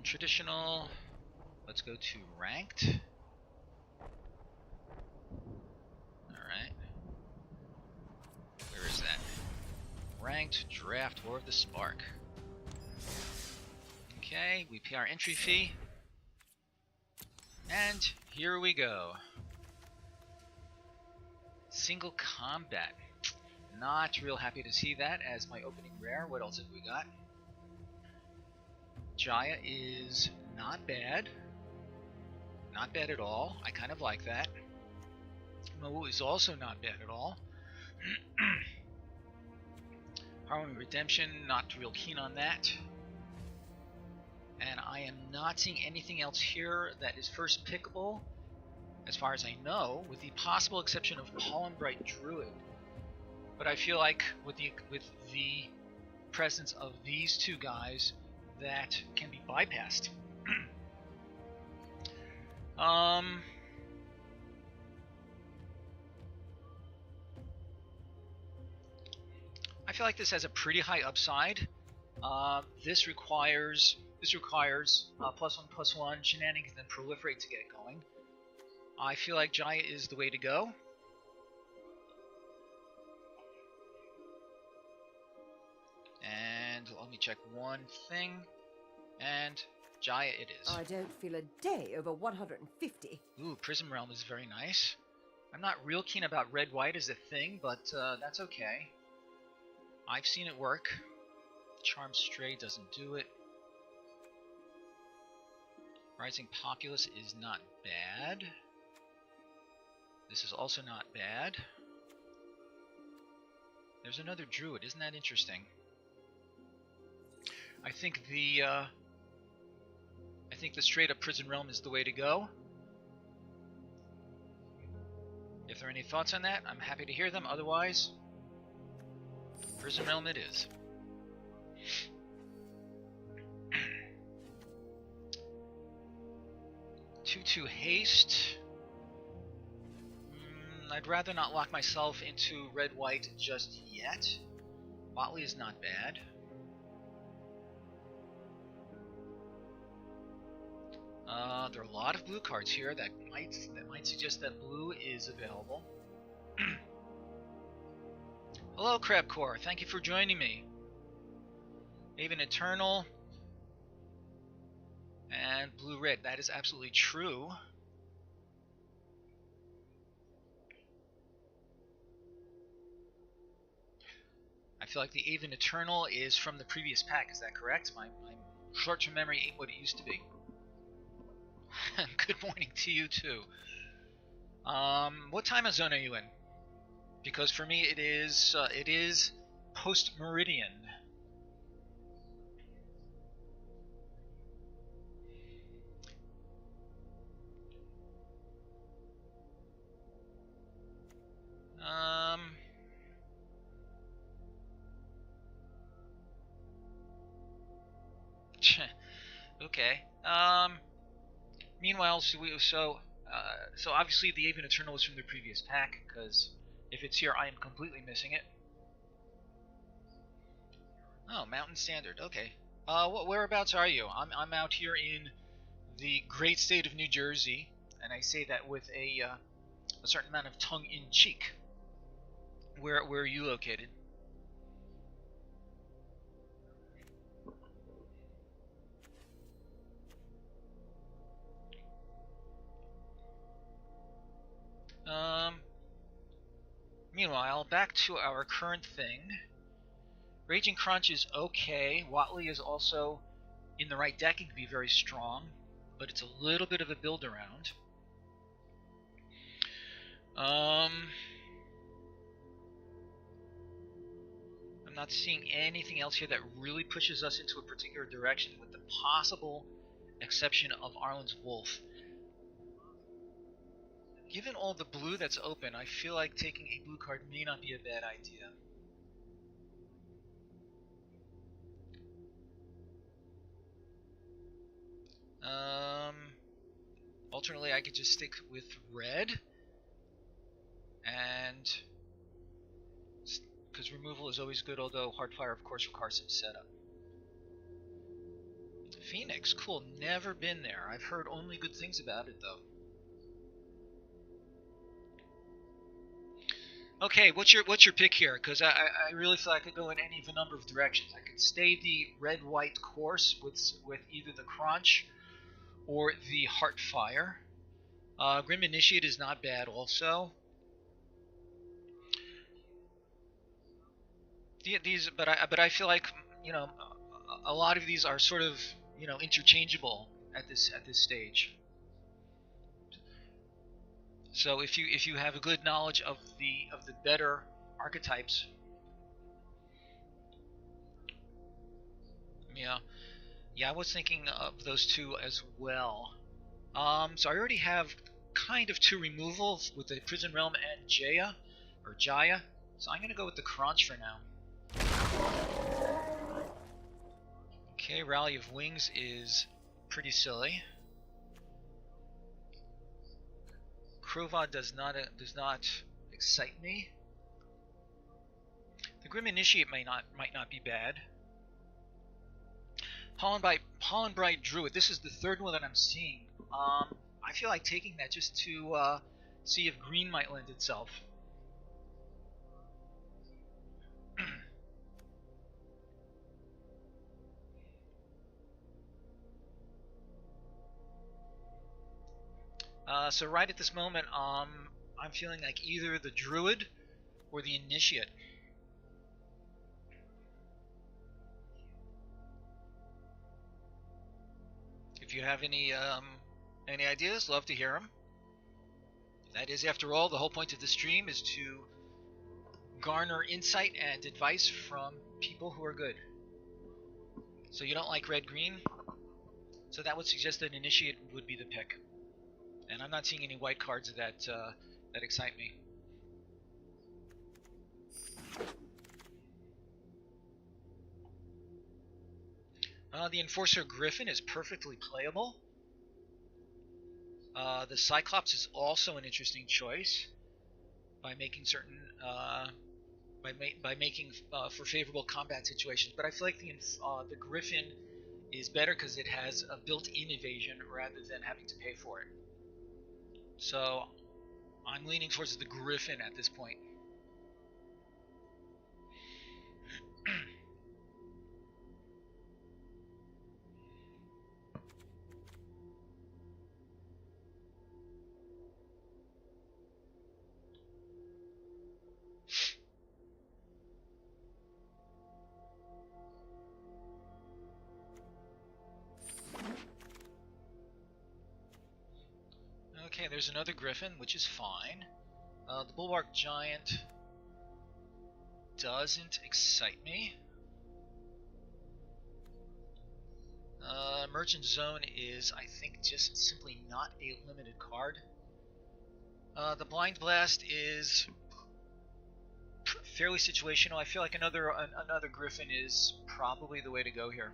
Traditional. Let's go to ranked. Alright. Where is that? Ranked draft War of the Spark. Okay, we pay our entry fee. And here we go. Single combat. Not real happy to see that as my opening rare. What else have we got? Jaya is not bad. Not bad at all. I kind of like that. Mo is also not bad at all. Harmony Redemption, not real keen on that. And I am not seeing anything else here that is first pickable, as far as I know, with the possible exception of Pollenbright Druid. But I feel like with the presence of these two guys, that can be bypassed. I feel like this has a pretty high upside. This requires +1/+1 shenanigans and proliferate to get going. I feel like Jaya is the way to go. And let me check one thing. And Jaya it is. I don't feel a day over 150. Ooh, Prism Realm is very nice. I'm not real keen about red-white as a thing, but that's okay. I've seen it work. Charm Stray doesn't do it. Rising Populace is not bad. This is also not bad. There's another Druid, isn't that interesting? I think the straight up Prison Realm is the way to go. If there are any thoughts on that, I'm happy to hear them. Otherwise, Prison Realm it is. 2/2 haste. I'd rather not lock myself into red-white just yet. Watley is not bad. There are a lot of blue cards here that might suggest that blue is available. Hello, Crabcore. Thank you for joining me. Haven Eternal and blue-red. That is absolutely true. I feel like the Haven Eternal is from the previous pack. Is that correct? My short-term memory ain't what it used to be. Good morning to you too. What time zone are you in? Because for me it is post-meridian. Okay. Meanwhile, so obviously the Haven Eternal is from the previous pack, because if it's here, I am completely missing it. Oh, Mountain Standard. Okay. Whereabouts are you? I'm out here in the great state of New Jersey, and I say that with a certain amount of tongue-in-cheek. Where are you located? Meanwhile, back to our current thing. Raging Crunch is okay. Watley is also in the right deck. It can be very strong, but it's a little bit of a build around. I'm not seeing anything else here that really pushes us into a particular direction, with the possible exception of Arlen's Wolf. Given all the blue that's open, I feel like taking a blue card may not be a bad idea. Alternately, I could just stick with red, and because removal is always good, although Hardfire, of course, requires some setup. Phoenix, cool. Never been there. I've heard only good things about it, though. Okay, what's your pick here? Because I really feel I could go in any of a number of directions. I could stay the red-white course with either the Crunch or the Heartfire. Grim Initiate is not bad also. But I feel like, you know, a lot of these are sort of, you know, interchangeable at this stage. So if you have a good knowledge of the better archetypes, yeah, I was thinking of those two as well. So I already have kind of two removals with the Prison Realm and Jaya. So I'm gonna go with the Crunch for now. Okay, Rally of Wings is pretty silly. Krova does not excite me. The Grim Initiate might not be bad. Pollen Bright Druid. This is the third one that I'm seeing. I feel like taking that just to see if green might lend itself. So right at this moment, I'm feeling like either the Druid or the Initiate. If you have any ideas, love to hear them. That is, after all, the whole point of the stream is to garner insight and advice from people who are good. So you don't like red-green? So that would suggest that Initiate would be the pick. And I'm not seeing any white cards that excite me. The Enforcer Griffin is perfectly playable. The Cyclops is also an interesting choice by making certain by making for favorable combat situations. But I feel like the Griffin is better because it has a built-in evasion rather than having to pay for it. So I'm leaning towards the Griffin at this point. Okay, there's another Griffin, which is fine. The Bulwark Giant doesn't excite me. Merchant Zone is, I think, just simply not a limited card. The Blind Blast is fairly situational. I feel like another Griffin is probably the way to go here.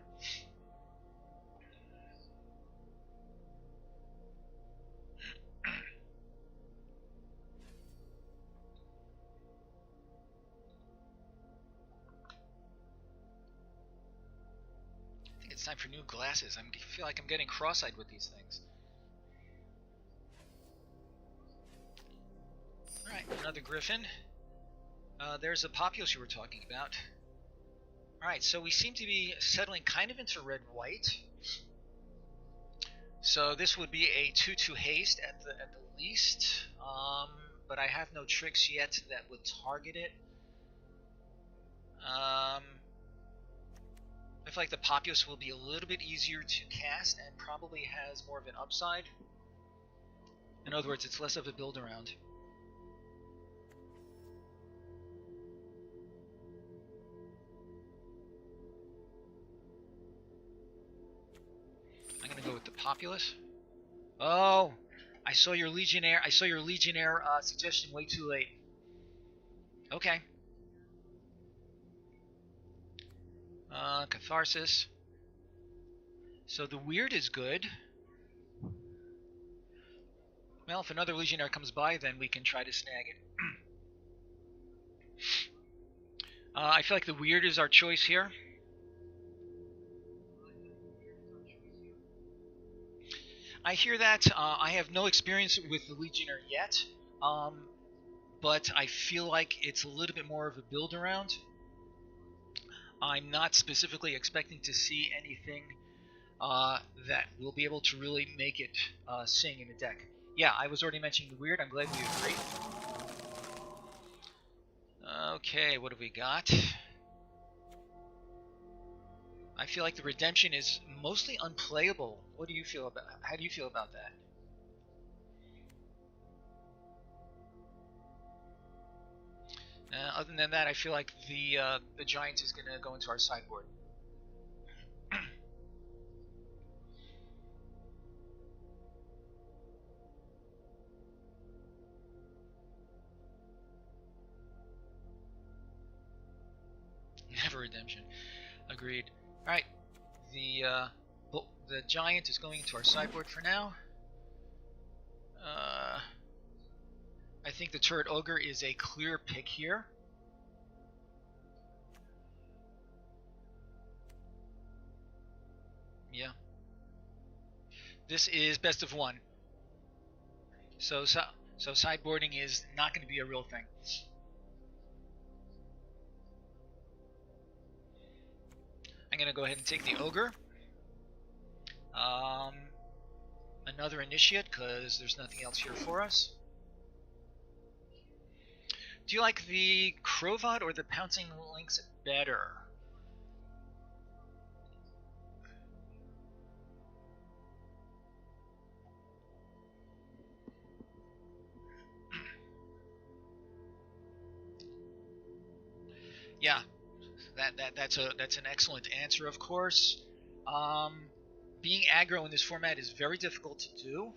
It's time for new glasses. I feel like I'm getting cross-eyed with these things. Alright, another Griffin. There's a Populous you were talking about. Alright, so we seem to be settling kind of into red-white. So this would be a 2/2 haste at the least. But I have no tricks yet that would target it. I feel like the Populous will be a little bit easier to cast and probably has more of an upside. In other words, it's less of a build around. I'm gonna go with the Populous. Oh, I saw your Legionnaire. Suggestion way too late. Okay. Catharsis. So the Weird is good. Well, if another Legionnaire comes by, then we can try to snag it. I feel like the Weird is our choice here. I hear that. I have no experience with the Legionnaire yet, but I feel like it's a little bit more of a build around. I'm not specifically expecting to see anything that will be able to really make it sing in the deck. Yeah, I was already mentioning the weird. I'm glad we agree. Okay, what have we got? I feel like the redemption is mostly unplayable. What do you feel about? How do you feel about that? Other than that, I feel like the Giants is going to go into our sideboard. Never redemption. Agreed. All right, the Giant is going into our sideboard for now. I think the Turret Ogre is a clear pick here. Yeah. This is best of one. So sideboarding is not going to be a real thing. I'm going to go ahead and take the Ogre. Another Initiate, because there's nothing else here for us. Do you like the Crovod or the Pouncing Lynx better? Yeah, that's an excellent answer, of course. Being aggro in this format is very difficult to do.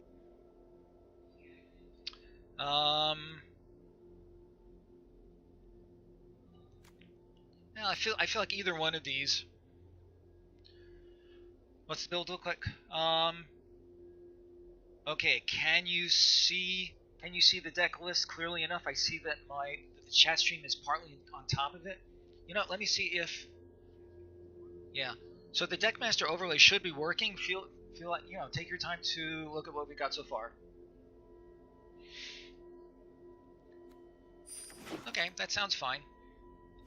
Yeah, I feel like either one of these. What's the build look like? Okay, can you see the deck list clearly enough? I see that the chat stream is partly on top of it. You know, let me see if. Yeah. So the Deckmaster overlay should be working. Feel like, you know, take your time to look at what we got so far. Okay, that sounds fine.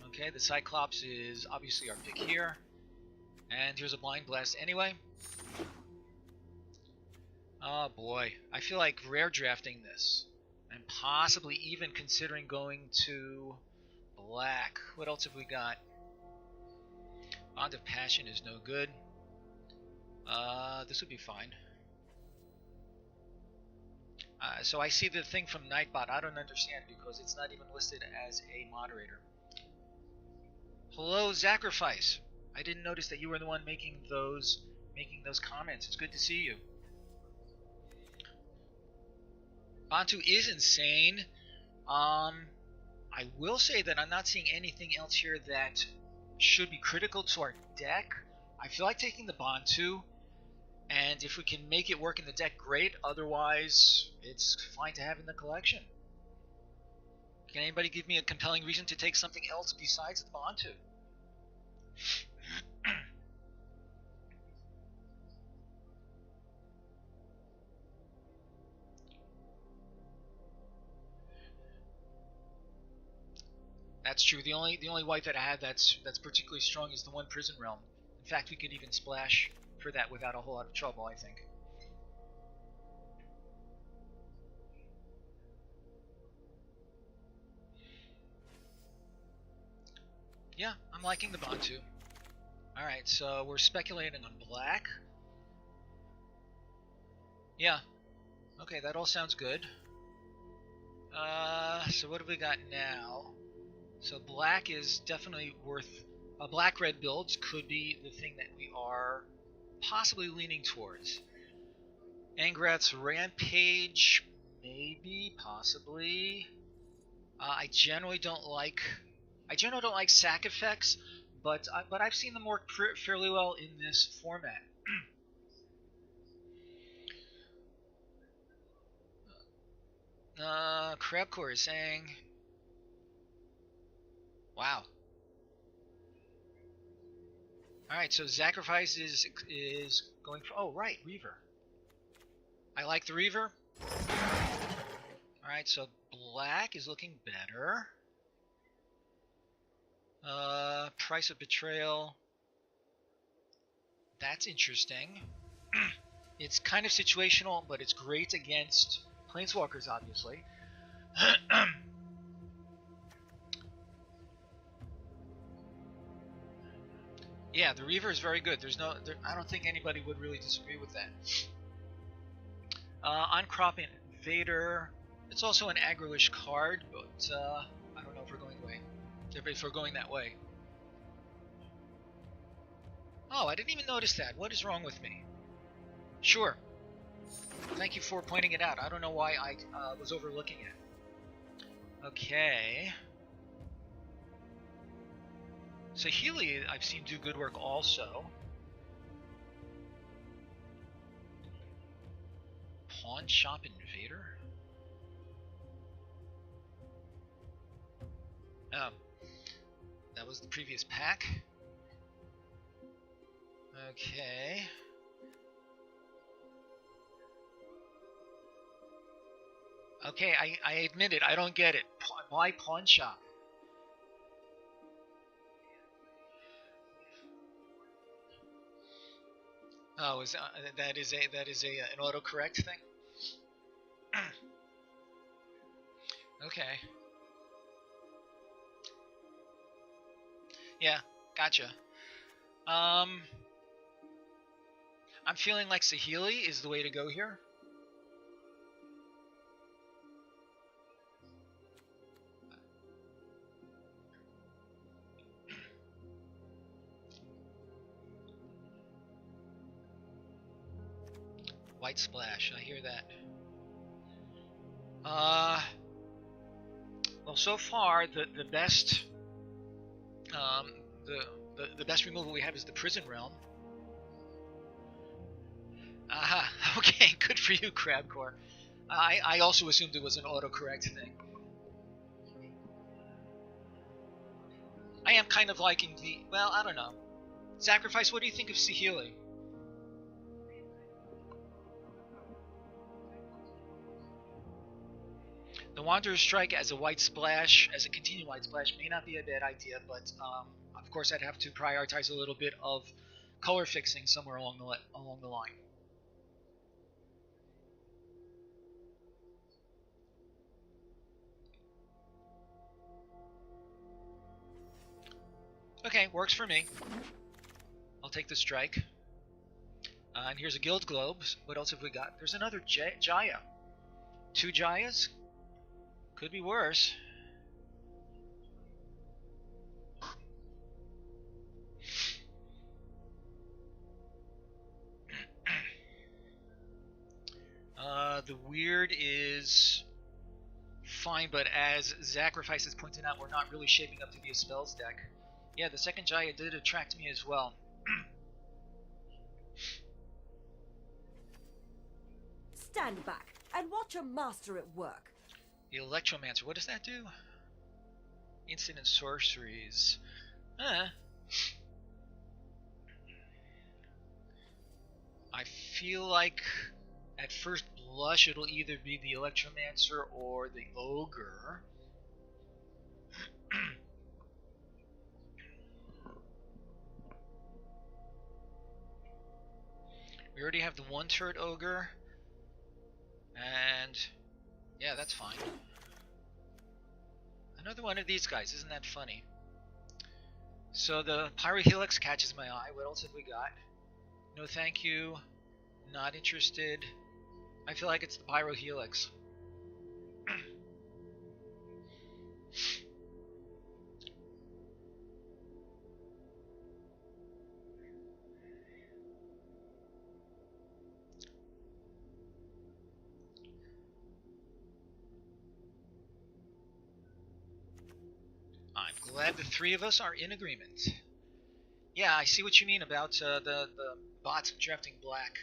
Okay, the Cyclops is obviously our pick here. And here's a Blind Blast anyway. Oh boy, I feel like rare drafting this. And possibly even considering going to black. What else have we got? Bond of Passion is no good. This would be fine. So I see the thing from Nightbot. I don't understand because it's not even listed as a moderator. Hello, Sacrifice. I didn't notice that you were the one making those comments. It's good to see you. Bantu is insane. I will say that I'm not seeing anything else here that should be critical to our deck. I feel like taking the Bantu, and if we can make it work in the deck, great. Otherwise, it's fine to have in the collection. Can anybody give me a compelling reason to take something else besides the Bantu? That's true. The only white that I have that's particularly strong is the one Prison Realm. In fact, we could even splash for that without a whole lot of trouble, I think. Yeah, I'm liking the Bantu. Alright, so we're speculating on black. Yeah. Okay, that all sounds good. So what have we got now? So black is definitely worth... black-red builds could be the thing that we are possibly leaning towards. Angrat's Rampage, maybe, possibly. I generally don't like sack effects, but I've seen them work fairly well in this format. Crabcore is saying, wow. All right, so Sacrifice is going for. Oh, right, Reaver. I like the Reaver. Alright, so black is looking better. Price of Betrayal. That's interesting. It's kind of situational, but it's great against Planeswalkers, obviously. Yeah, the Reaver is very good. I don't think anybody would really disagree with that. On-Cropping Invader. It's also an aggro-ish card, but I don't know if we're going that way. Oh, I didn't even notice that. What is wrong with me? Sure. Thank you for pointing it out. I don't know why I was overlooking it. Okay. So Healy, I've seen do good work also. Pawn Shop Invader? Oh. That was the previous pack. Okay. Okay, I admit it. I don't get it. Why Pawn Shop? Oh, that is an autocorrect thing? Okay. Yeah, gotcha. I'm feeling like Saheeli is the way to go here. White Splash, I hear that. Well, so far the best the best removal we have is the Prison Realm. Aha, okay, good for you, Crabcore. I also assumed it was an autocorrect thing. I am kind of liking well, I don't know. Sacrifice, what do you think of Saheeli? The Wanderer's Strike as a white splash, as a continued white splash, may not be a bad idea, but of course I'd have to prioritize a little bit of color fixing somewhere along the line. Okay, works for me. I'll take the strike. And here's a Guild Globe. What else have we got? There's another Jaya. 2 Jayas? Could be worse. The weird is fine, but as Sacrifice has pointed out, we're not really shaping up to be a spells deck. Yeah, the second Jaya did attract me as well. Stand back and watch a master at work. The Electromancer, what does that do? Instant and sorceries. I feel like at first blush it'll either be the Electromancer or the Ogre. We already have the 1-turret Ogre. And yeah, that's fine. Another one of these guys, isn't that funny? So the Pyrohelix catches my eye. What else have we got? No thank you. Not interested. I feel like it's the Pyrohelix. I'm glad the 3 of us are in agreement. Yeah, I see what you mean about the bots drafting black.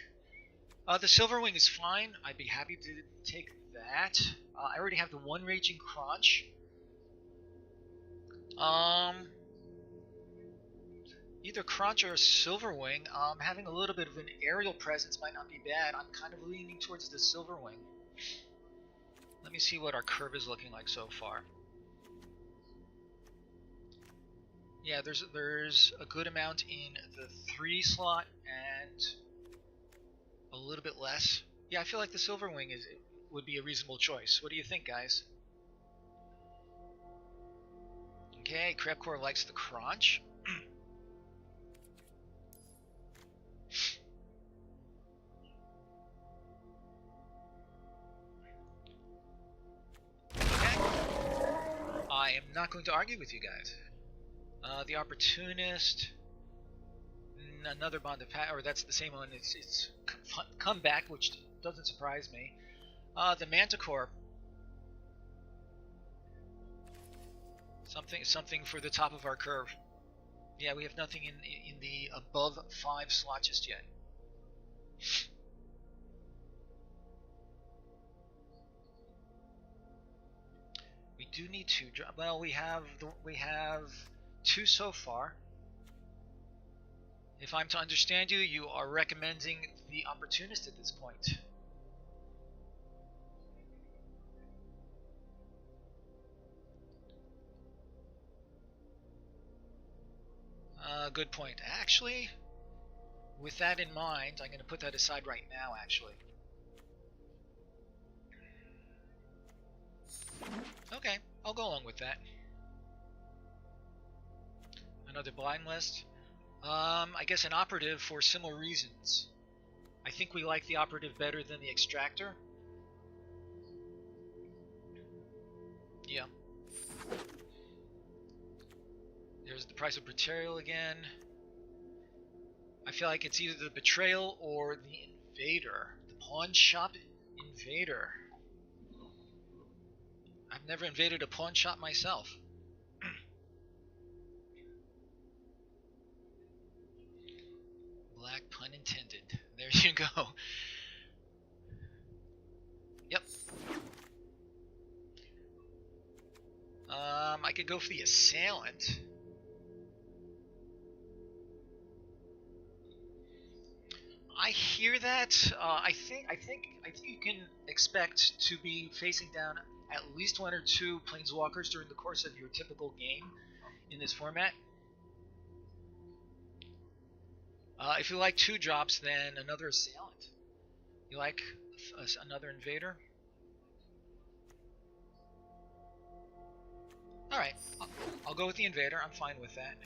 The Silverwing is fine. I'd be happy to take that. I already have the 1 Raging Crunch. Either Crunch or Silverwing. Having a little bit of an aerial presence might not be bad. I'm kind of leaning towards the Silverwing. Let me see what our curve is looking like so far. Yeah, there's a good amount in the 3 slot and a little bit less. Yeah, I feel like the Silverwing would be a reasonable choice. What do you think, guys? Okay, Crepcore likes the Crunch. Okay. I am not going to argue with you guys. The Opportunist, another Bond of or that's the same one. It's comeback, which doesn't surprise me. The Manticore, something for the top of our curve. Yeah, we have nothing in the above 5 slot just yet. We do need to drop. Well, we have 2 so far. If I'm to understand you, you are recommending the Opportunist at this point. Good point. Actually, with that in mind, I'm going to put that aside right now, actually. Okay, I'll go along with that. Another blind list. I guess an Operative for similar reasons. I think we like the Operative better than the Extractor. Yeah. There's the Price of Betrayal again. I feel like it's either the Betrayal or the Invader. The Pawn Shop Invader. I've never invaded a pawn shop myself. Black pun intended. There you go. Yep. I could go for the Assailant. I hear that. I think you can expect to be facing down at least 1 or 2 Planeswalkers during the course of your typical game in this format. If you like 2 drops, then another Assailant. You like another Invader? Alright, I'll go with the Invader. I'm fine with that.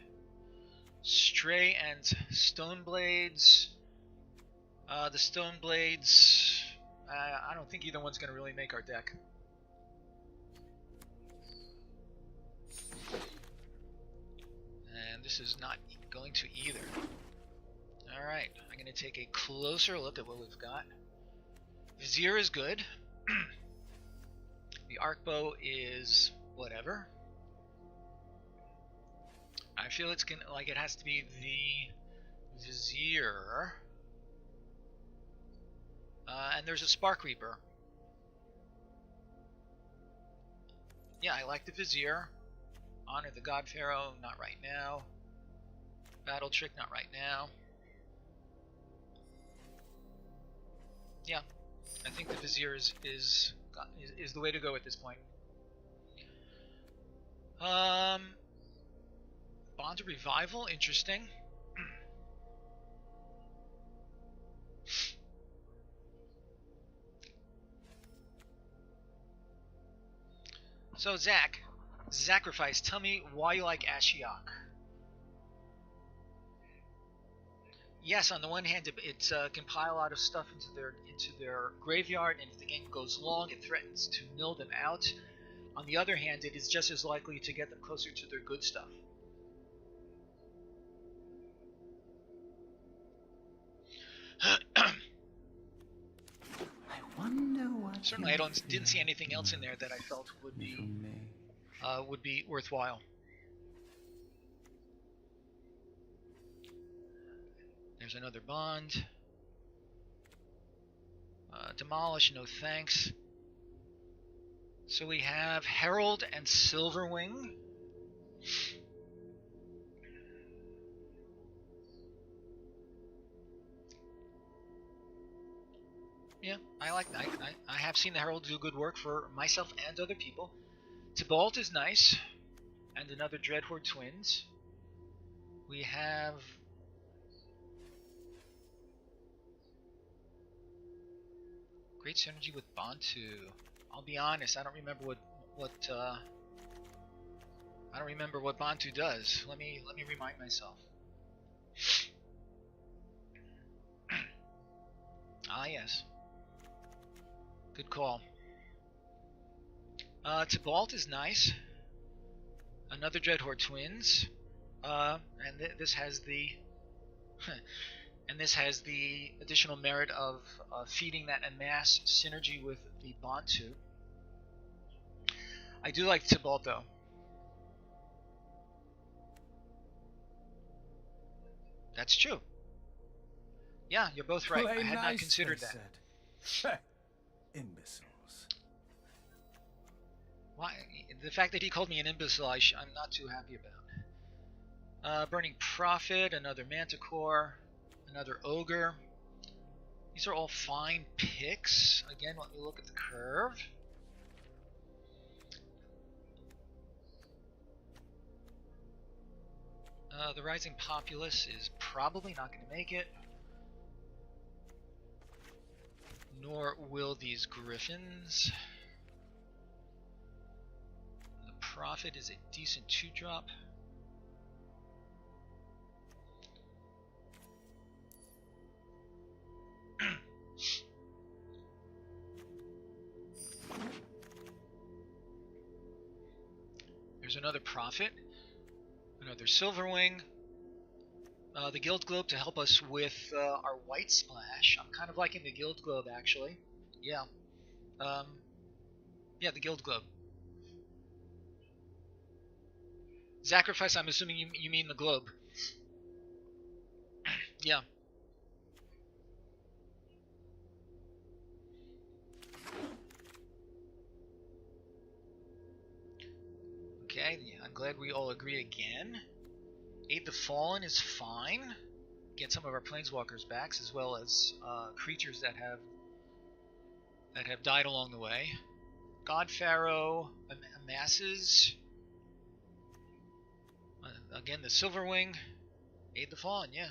Stray and Stoneblades. The Stoneblades, I don't think either one's going to really make our deck. And this is not going to either. Alright, I'm going to take a closer look at what we've got. Vizier is good. The Arcbow is whatever. I feel it's gonna, like it has to be the Vizier. And there's a Spark Reaper. Yeah, I like the Vizier. Honor the God Pharaoh, not right now. Battle Trick, not right now. Yeah, I think the Vizier is the way to go at this point. Bond of Revival, interesting. So Zach, Sacrifice, tell me why you like Ashiok. Yes, on the one hand, it can pile a lot of stuff into their graveyard, and if the game goes long, it threatens to mill them out. On the other hand, it is just as likely to get them closer to their good stuff. Certainly, I didn't see anything else in there that I felt would be worthwhile. There's another Bond. Demolish, no thanks. So we have Herald and Silverwing. Yeah, I like that. I have seen the Herald do good work for myself and other people. Tybalt is nice. And another Dreadhorde Twins. We have... great synergy with Bantu. I'll be honest, I don't remember what Bantu does. Let me remind myself. Ah, yes. Good call. Tybalt is nice. Another Dreadhorde Twins. And this has the and this has the additional merit of feeding that amass synergy with the Bantu. I do like Tybalt though. That's true. Yeah, you're both right. I had not considered that. Imbeciles. Why? The fact that he called me an imbecile, I'm not too happy about. Burning Prophet, another Manticore, another Ogre. These are all fine picks. Again, let me look at the curve. The Rising Populace is probably not going to make it. Nor will these Griffins. The Prophet is a decent 2-drop. There's another Prophet, another Silverwing, the Guild Globe to help us with our White Splash. I'm kind of liking the Guild Globe actually. Yeah. Yeah, the Guild Globe. Sacrifice, I'm assuming you mean the globe. Yeah. Okay, I'm glad we all agree again. Aid the Fallen is fine. Get some of our planeswalkers back, as well as creatures that have died along the way. God Pharaoh amasses. Again, the Silverwing. Aid the Fallen, yeah.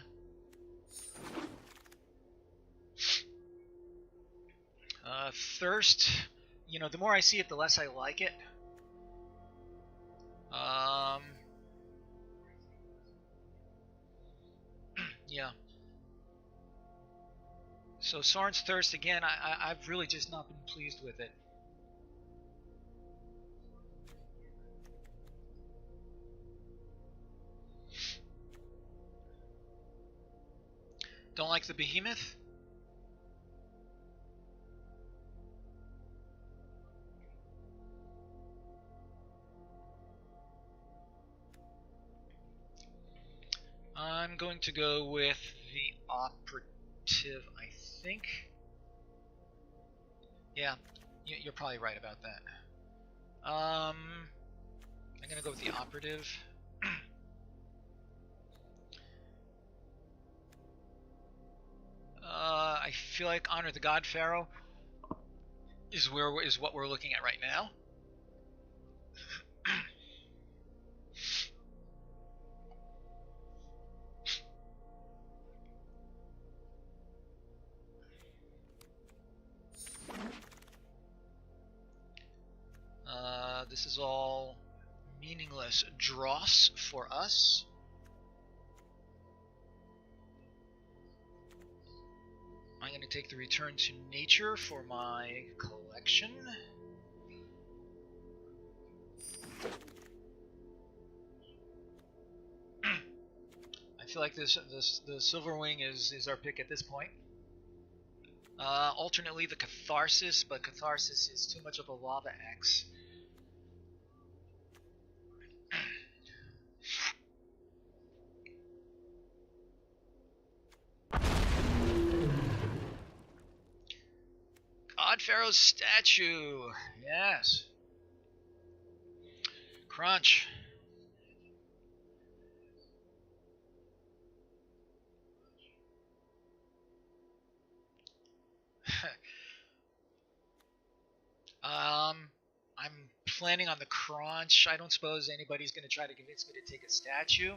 Thirst. You know, the more I see it, the less I like it. Yeah. So Sorin's Thirst, again, I've really just not been pleased with it. Don't like the Behemoth? I'm going to go with the Operative, I think. Yeah, you're probably right about that. I'm going to go with the Operative. I feel like Honor the God Pharaoh is what we're looking at right now. This is all meaningless dross for us. I'm going to take the Return to Nature for my collection. I feel like the Silverwing is our pick at this point. Alternately the Catharsis, but Catharsis is too much of a lava X. God Pharaoh's statue, yes. Crunch. planning on the crunch. I don't suppose anybody's going to try to convince me to take a statue.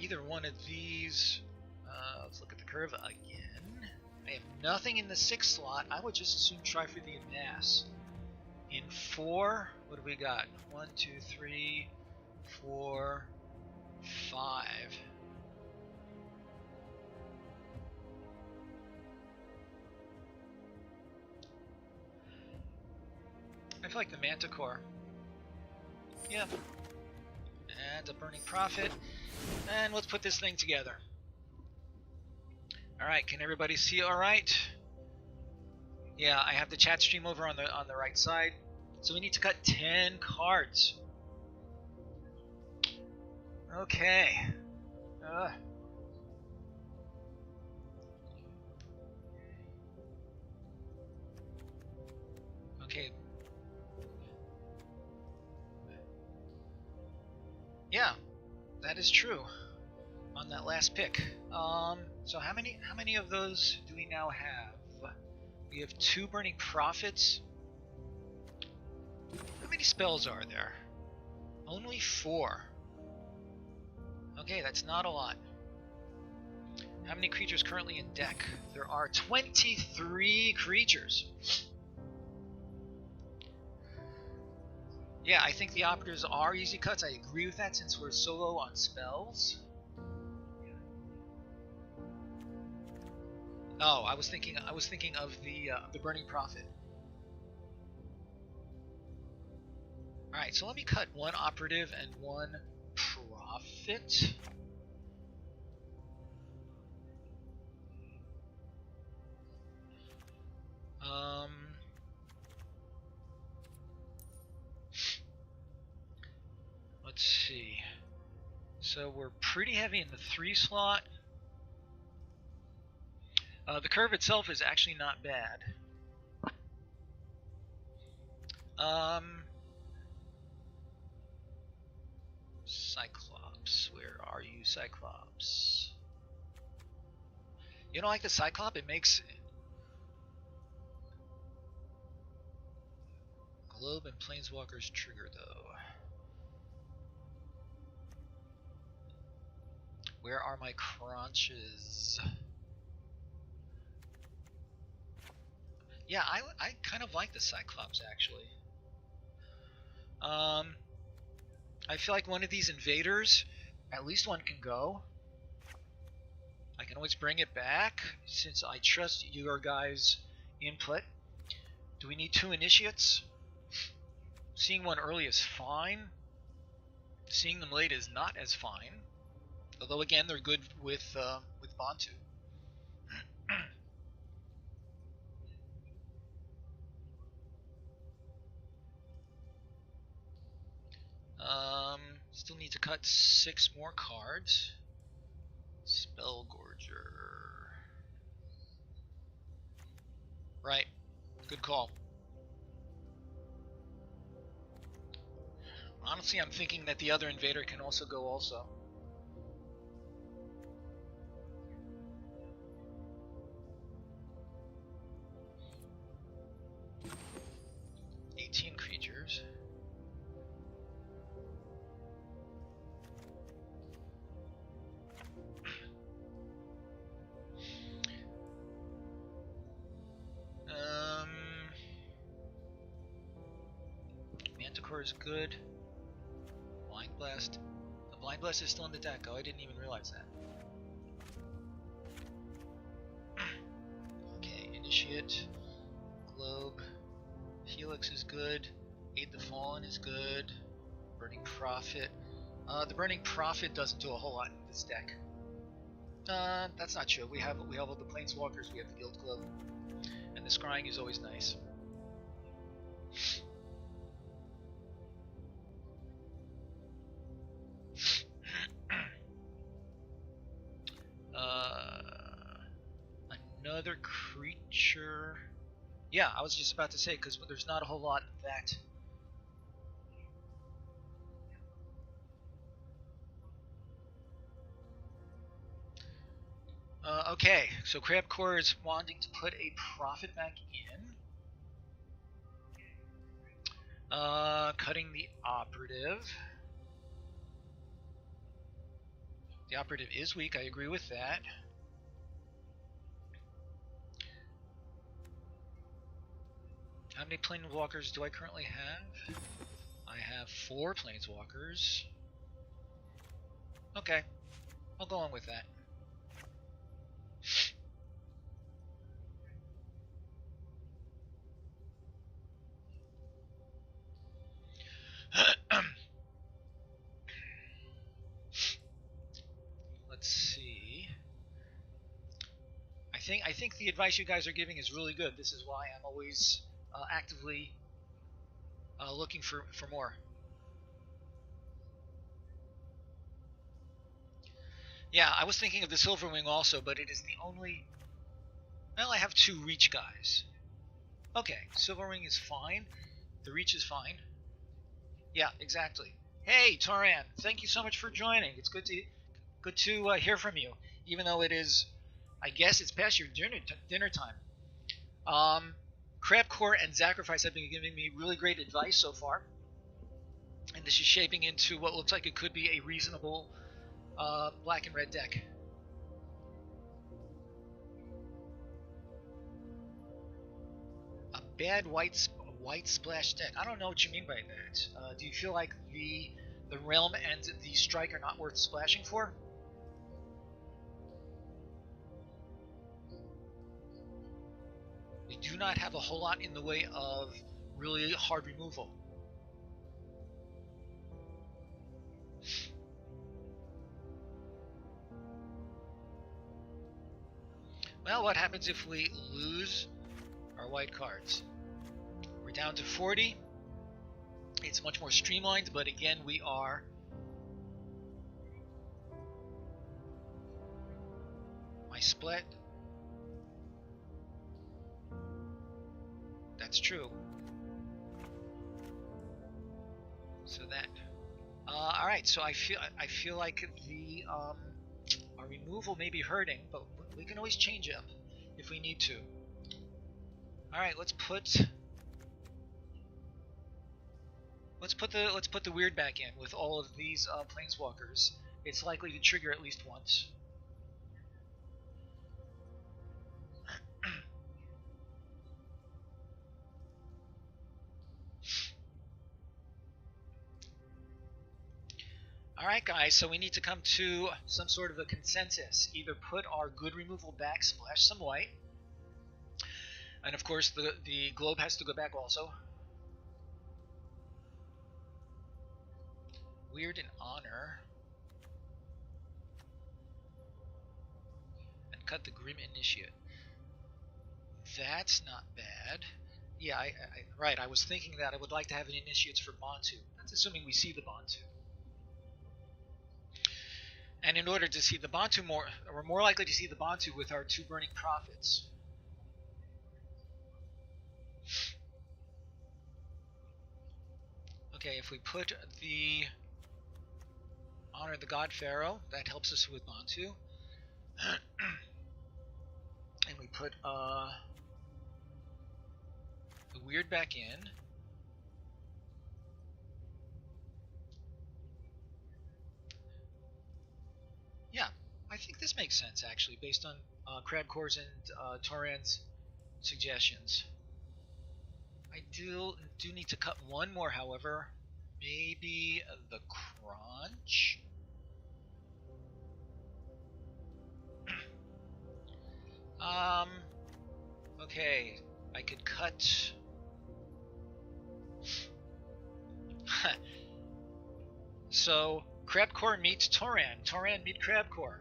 Either one of these. Let's look at the curve again. I have nothing in the 6 slot. I would just as soon try for the amass. In 4, what do we got? 1, 2, 3, 4, 5. I feel like the Manticore. Yeah. And a Burning Prophet. And let's put this thing together. Alright, can everybody see alright? Yeah, I have the chat stream over on the right side. So we need to cut 10 cards. Okay. Okay. Yeah, that is true. On that last pick. So how many of those do we now have? We have 2 Burning Prophets. How many spells are there? Only 4. Okay, that's not a lot. How many creatures currently in deck? There are 23 creatures. Yeah, I think the operatives are easy cuts. I agree with that since we're so low on spells. Oh, I was thinking of the Burning Prophet. All right, so let me cut 1 operative and 1 prophet. Let's see. So we're pretty heavy in the 3 slot. The curve itself is actually not bad. Cyclops, where are you, Cyclops? You don't like the Cyclops? It makes Globe and Planeswalkers trigger though. Where are my crunches? Yeah, I kind of like the Cyclops actually. I feel like one of these invaders, at least one can go. I can always bring it back since I trust your guys' input. Do we need 2 initiates? Seeing one early is fine. Seeing them late is not as fine. Although again, they're good with Bantu. Still need to cut 6 more cards. Spellgorger. Right. Good call. Honestly, I'm thinking that the other invader can also go also. Creatures. Manticore is good. Blind Blast. The Blind Blast is still in the deck. Oh, I didn't even realize that. Okay, Initiate. Globe. Helix is good. Aid the Fallen is good. Burning Prophet. The Burning Prophet doesn't do a whole lot in this deck. That's not true. We have all the Planeswalkers. We have the Guild Club, and the Scrying is always nice. Another creature. Yeah, I was just about to say because there's not a whole lot that Okay, so Crabcore is wanting to put a profit back in. Cutting the operative. The operative is weak, I agree with that. How many planeswalkers do I currently have? I have 4 planeswalkers. Okay, I'll go on with that. Let's see. I think the advice you guys are giving is really good. This is why I'm always actively looking for more. Yeah, I was thinking of the Silverwing also, but it is the only... Well, I have 2 reach guys. Okay, Silverwing is fine. The reach is fine. Yeah, exactly. Hey, Toran, thank you so much for joining. It's good to hear from you, even though it is, I guess it's past your dinner time. Crabcore and Sacrifice have been giving me really great advice so far, and this is shaping into what looks like it could be a reasonable black and red deck. A bad white splash deck. I don't know what you mean by that. Do you feel like the realm and the strike are not worth splashing for? We do not have a whole lot in the way of really hard removal. Well, what happens if we lose our white cards? We're down to 40. It's much more streamlined, but again, we are my split. That's true. So that. All right. So I feel like the our removal may be hurting, but we can always change up if we need to. All right. Let's put the weird back in with all of these planeswalkers. It's likely to trigger at least once. Alright guys, so we need to come to some sort of a consensus. Either put our good removal back, splash some white, and of course the globe has to go back also. Weird and Honor. And cut the Grim Initiate. That's not bad. Yeah, right, I was thinking that I would like to have an Initiates for Bantu. That's assuming we see the Bantu. And in order to see the Bantu we're more likely to see the Bantu with our 2 Burning Prophets. Okay, if we put the Honor the God Pharaoh, that helps us with Bantu. And we put the weird back in. Yeah, I think this makes sense actually, based on Crabcore's and Toran's suggestions. I do need to cut one more, however. Maybe the Crunch. Okay, I could cut. So Crabcore meets Toran. Toran meet Crabcore.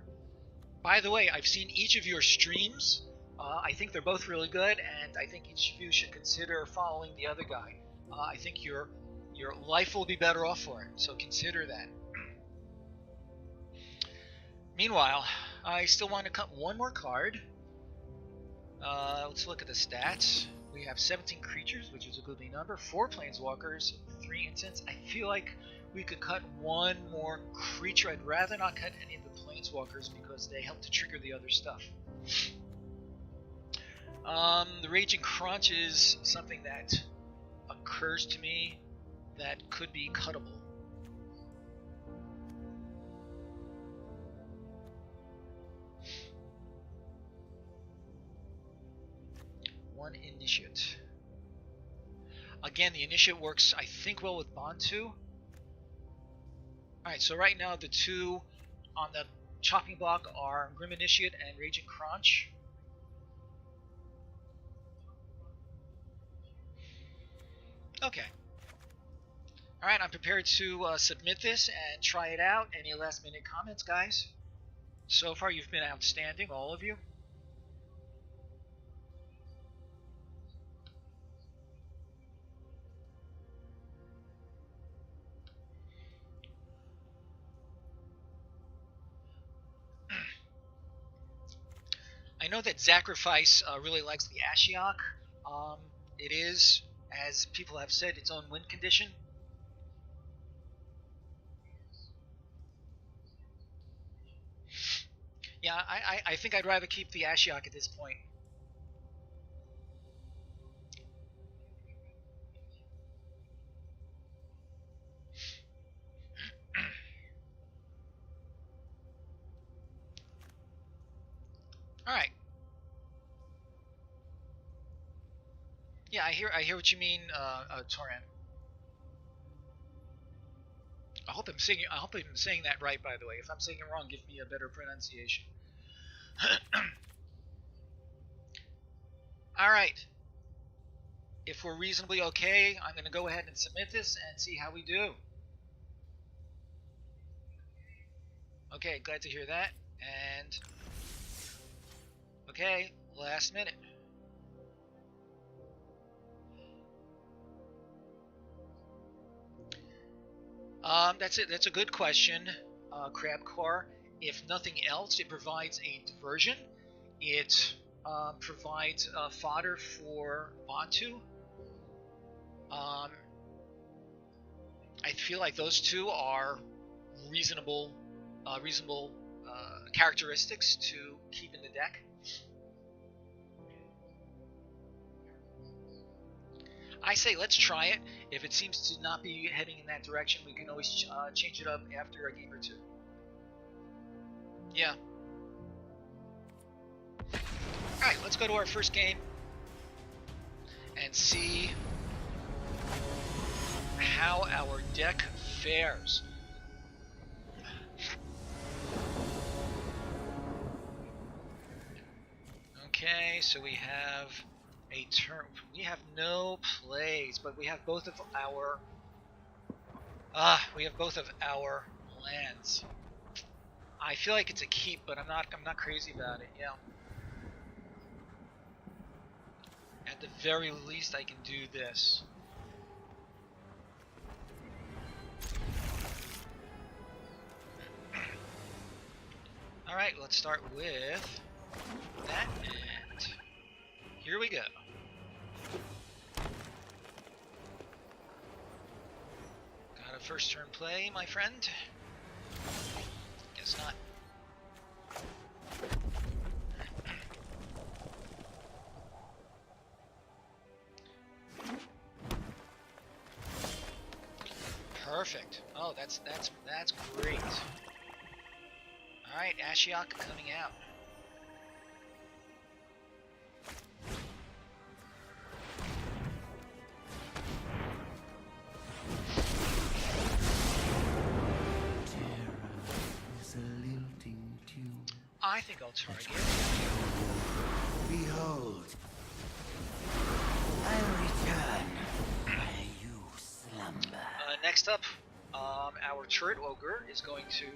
By the way, I've seen each of your streams. I think they're both really good, and I think each of you should consider following the other guy. I think your life will be better off for it, so consider that. Meanwhile, I still want to cut one more card. Let's look at the stats. We have 17 creatures, which is a goodly number, 4 planeswalkers, 3 instants. I feel like we could cut one more creature. I'd rather not cut any of the planeswalkers because they help to trigger the other stuff. The Raging Crunch is something that occurs to me that could be cuttable. One initiate. Again, the initiate works, I think, well with Bantu. Alright, so right now the two on the chopping block are Grim Initiate and Raging Crunch. Okay. Alright, I'm prepared to submit this and try it out. Any last minute comments, guys? So far you've been outstanding, all of you. I know that Sacrifice really likes the Ashiok. It is, as people have said, its own win condition. Yeah, I think I'd rather keep the Ashiok at this point. Alright. Yeah, I hear what you mean, Toran. I hope I'm saying that right, by the way. If I'm saying it wrong, give me a better pronunciation. Alright. If we're reasonably okay, I'm going to go ahead and submit this and see how we do. Okay, glad to hear that. And okay, last minute. That's it. That's a good question, Crabcore. If nothing else, it provides a diversion. It provides fodder for Bantu. I feel like those two are reasonable characteristics to keep in the deck. I say let's try it. If it seems to not be heading in that direction, we can always change it up after a game or two. Yeah. Alright, let's go to our first game and see how our deck fares. Okay, so we have a turn. We have no plays, but we have both of our lands. I feel like it's a keep, but I'm not crazy about it. Yeah. At the very least, I can do this. All right, let's start with that, and here we go. Got a first turn play, my friend? Guess not. Perfect. Oh, that's great. All right, Ashiok coming out. I think I'll target. Behold, I return where you slumber. Next up, our turret ogre is going to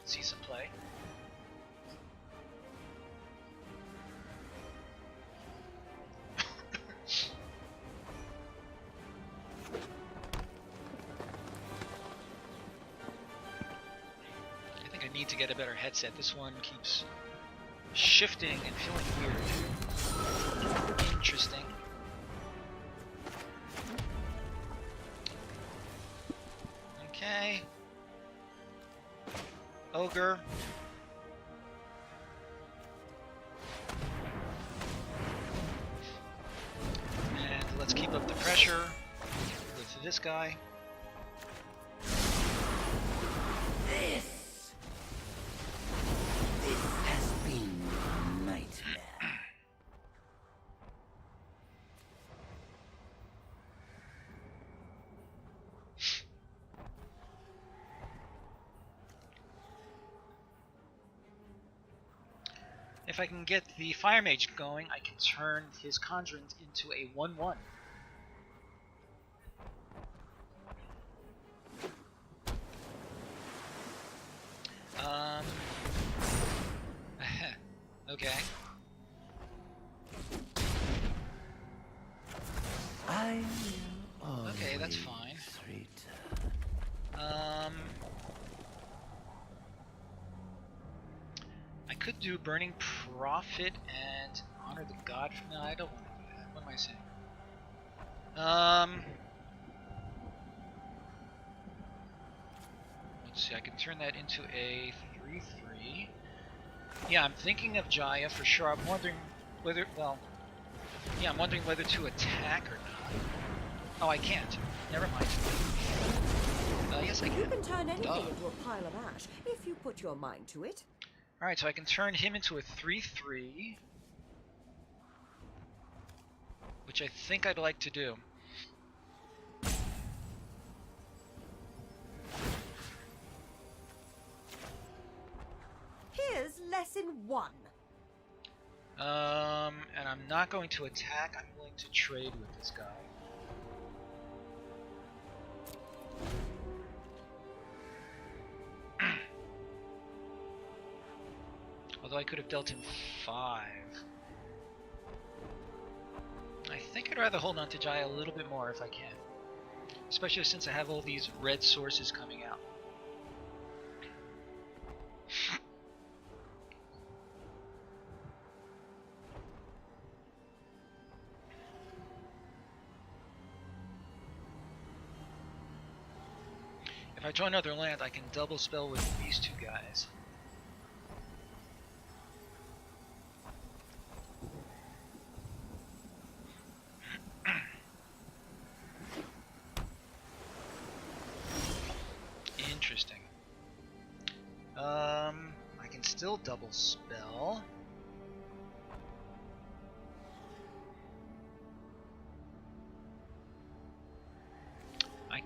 see some play. I think I need to get a better headset. This one keeps shifting and feeling weird. Interesting. Okay. keep up the pressure with this guy. This has been a nightmare. If I can get the fire mage going, I can turn his conjurant into a 1/1. Okay. Okay, that's fine. I could do Burning Prophet and Honor the God. No, I don't want to do that. What am I saying? Let's see. I can turn that into a 3/3. Yeah, I'm thinking of Jaya for sure. I'm wondering whether, well, yeah, I'm wondering whether to attack or not. Oh, I can't. Never mind. Yes, I can. You can turn anything Duh. into a pile of ash if you put your mind to it. Alright, so I can turn him into a 3/3, which I think I'd like to do. Here's lesson 1. And I'm not going to attack. I'm willing to trade with this guy. Although I could have dealt him 5. I think I'd rather hold on to Jaya a little bit more if I can. Especially since I have all these red sources coming out. If I draw another land, I can double spell with these two guys. Interesting. I can still double spell. I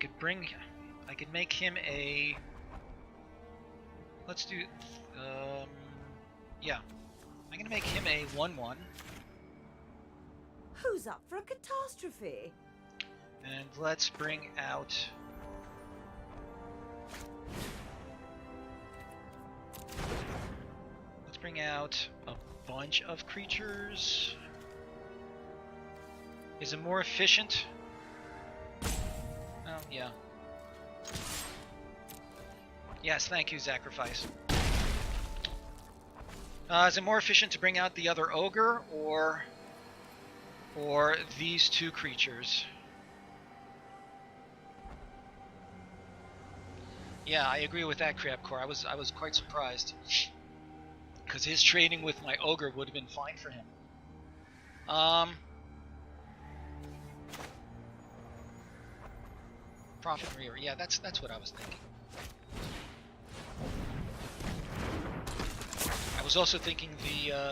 could make him a, let's do, yeah. I'm gonna make him a 1/1. Who's up for a catastrophe? And let's bring out, a bunch of creatures. Is it more efficient? Oh, yeah. Yes, thank you, Sacrifice. Is it more efficient to bring out the other ogre or these two creatures? Yeah, I agree with that, Crabcore. I was quite surprised because his trading with my ogre would have been fine for him. Prophet Reaver. Yeah, that's what I was thinking. I was also thinking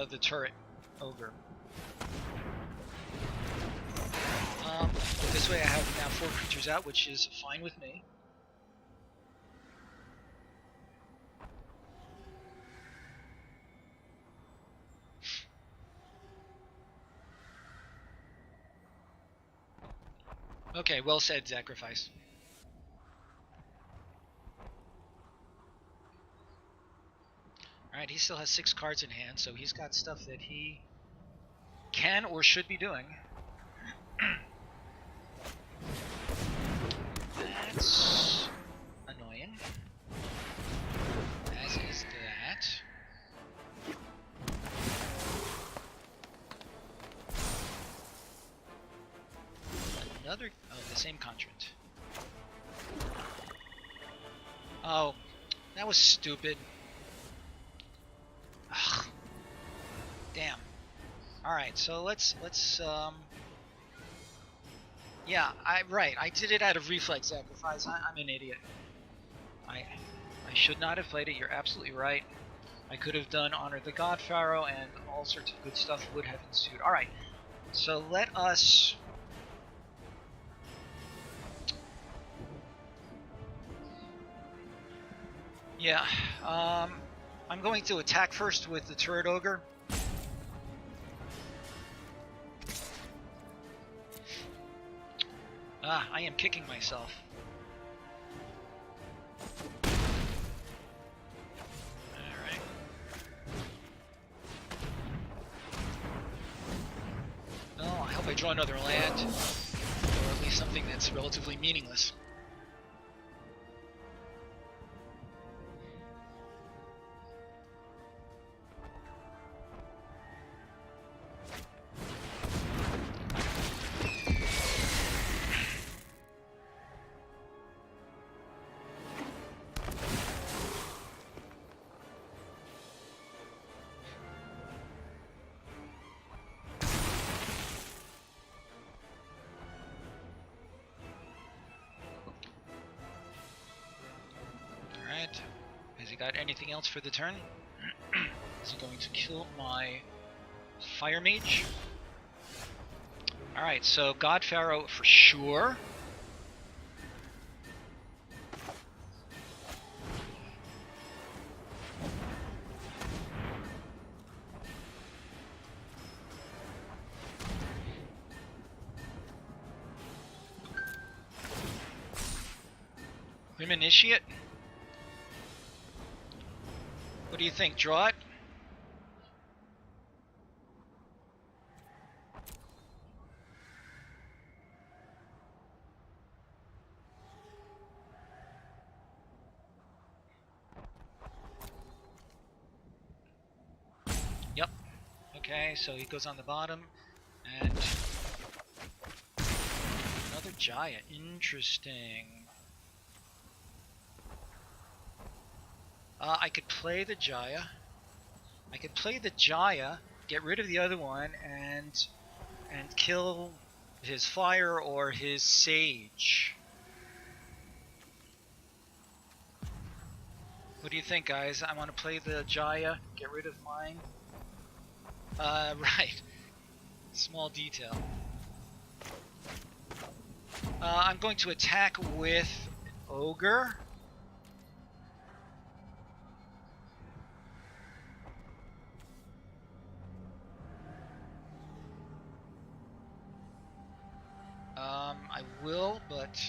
the turret ogre. But this way I have now 4 creatures out, which is fine with me. Okay, well said, Sacrifice. Alright, he still has 6 cards in hand, so he's got stuff that he can or should be doing. That's annoying. As is that. Another, oh, the same conjurant. Oh, that was stupid. Ugh. Damn. All right, so let's Yeah, right. I did it out of reflex sacrifice. I'm an idiot. I should not have played it. You're absolutely right. I could have done Honor the God Pharaoh, and all sorts of good stuff would have ensued. All right, so let us. Yeah, I'm going to attack first with the turret ogre. Ah, I am kicking myself. Alright. Oh, I hope I draw another land. Or at least something that's relatively meaningless. Alright. Has he got anything else for the turn? Is he going to kill my fire mage? Alright, so God Pharaoh for sure. Grim Initiate? What do you think? Draw it? Yep. Okay, so he goes on the bottom, and another Jaya. Interesting. I could play the Jaya. I could play the Jaya, get rid of the other one, and kill his fire or his sage. What do you think, guys? I want to play the Jaya, get rid of mine. Right. Small detail. I'm going to attack with Ogre. I will, but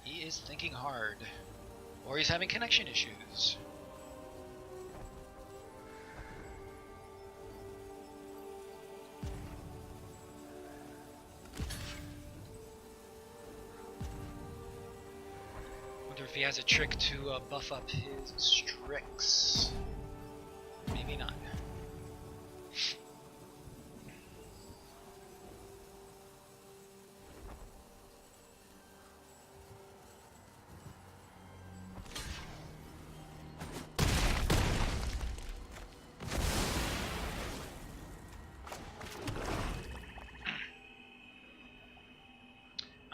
he is thinking hard. Or he's having connection issues. Wonder if he has a trick to buff up his Strix. Maybe not.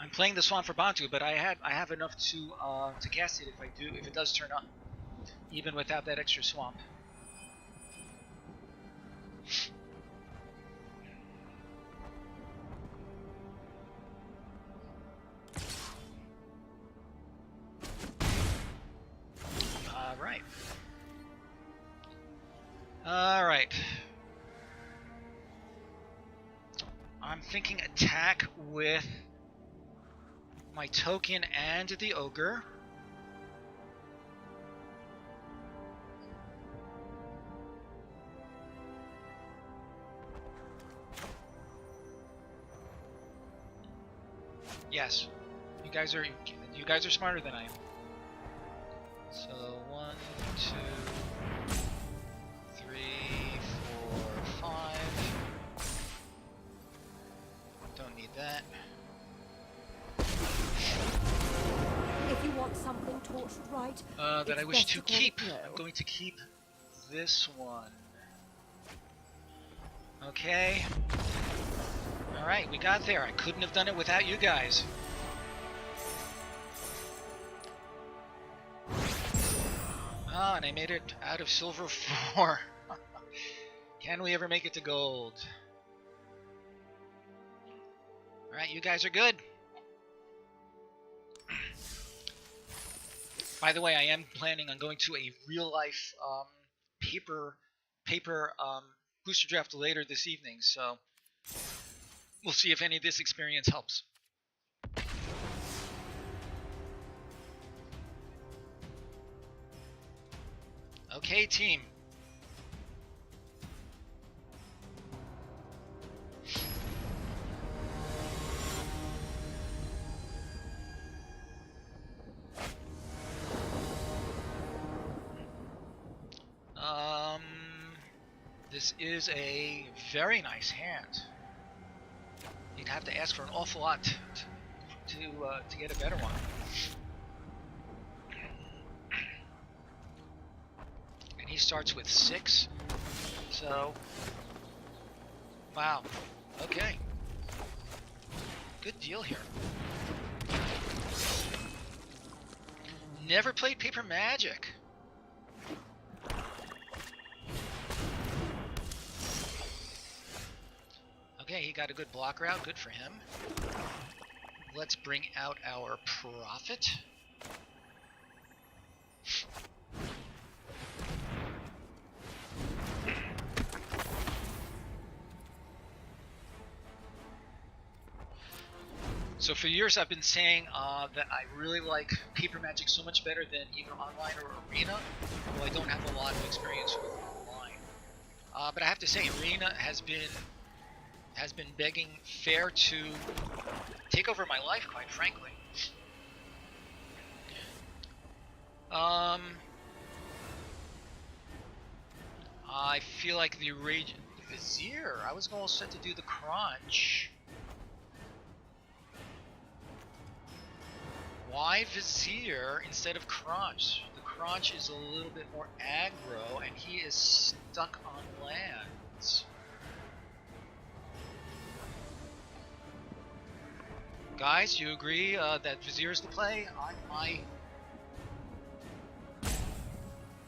I'm playing the Swamp for Bantu, but I have enough to cast it if it does turn up, even without that extra swamp. All right. I'm thinking attack with my token and the ogre. Yes, you guys are smarter than I am. So 1, 2, 3, 4, 5. Don't need that. If you want something torched right, that I it's wish best to call it keep. pro. I'm going to keep this one. Okay. Alright, we got there. I couldn't have done it without you guys. Oh, and I made it out of silver 4. Can we ever make it to gold? Alright, you guys are good. By the way, I am planning on going to a real-life paper booster draft later this evening, so we'll see if any of this experience helps. Okay, team. This is a very nice hand. You'd have to ask for an awful lot to get a better one. And he starts with 6. So, wow. Okay. Good deal here. Never played Paper Magic. Okay, he got a good block route. Good for him. Let's bring out our Prophet. So for years I've been saying that I really like Paper Magic so much better than either online or Arena. Well, I don't have a lot of experience with online. But I have to say, Arena has been begging Fair to take over my life, quite frankly. I feel like the Vizier. I was all set to do the Crunch. Why Vizier instead of Crunch? The Crunch is a little bit more aggro, and he is stuck on lands. Guys, you agree that Vizier is the play?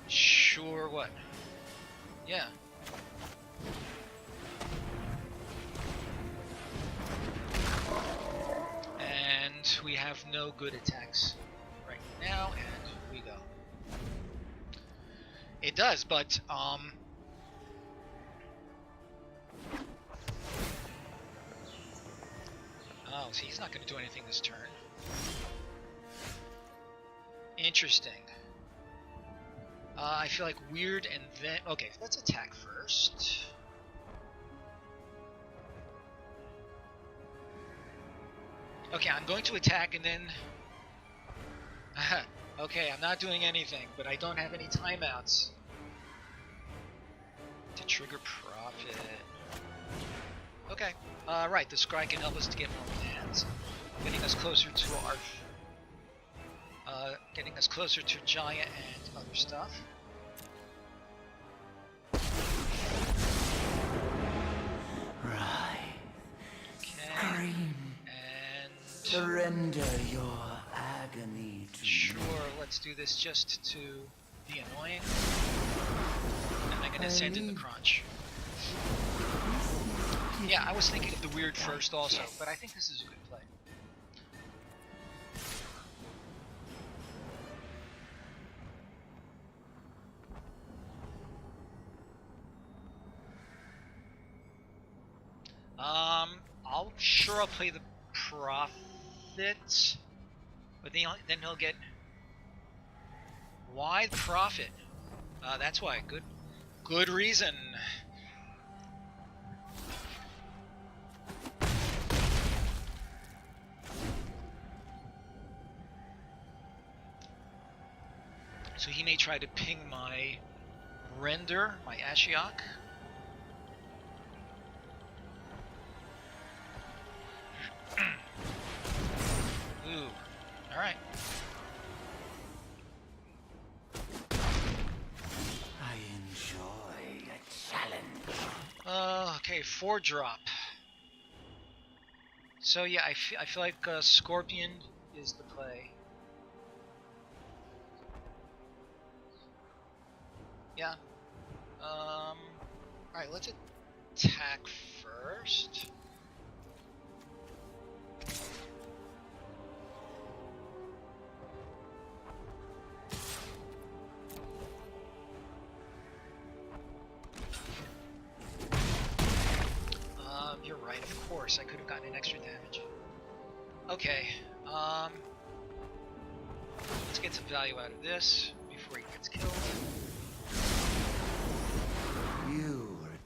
Sure, what? Yeah. And we have no good attacks right now, and we go. It does, but oh, see, he's not going to do anything this turn. Interesting. I feel like weird, and then okay, let's attack first. Okay, I'm going to attack and then... okay, I'm not doing anything, but I don't have any timeouts to trigger Prophet. Okay, right, the Scry can help us to get more lands, getting us closer to our... getting us closer to Giant and other stuff. Right. Okay. Scream. Surrender your agony to Sure, me. let's do this just to be annoying. And I'm gonna send in the Crunch. Yeah, I was thinking of the weird first also, but I think this is a good play. I'll play the Prophet. But then he'll get wide profit. That's why. Good reason. So he may try to ping my render, my Ashiok. Ooh, all right. I enjoy a challenge. Okay, 4-drop. So yeah, I feel like Scorpion is the play. Yeah. Alright, let's attack first. You're right, of course, I could have gotten an extra damage. Okay, let's get some value out of this before he gets killed. You were...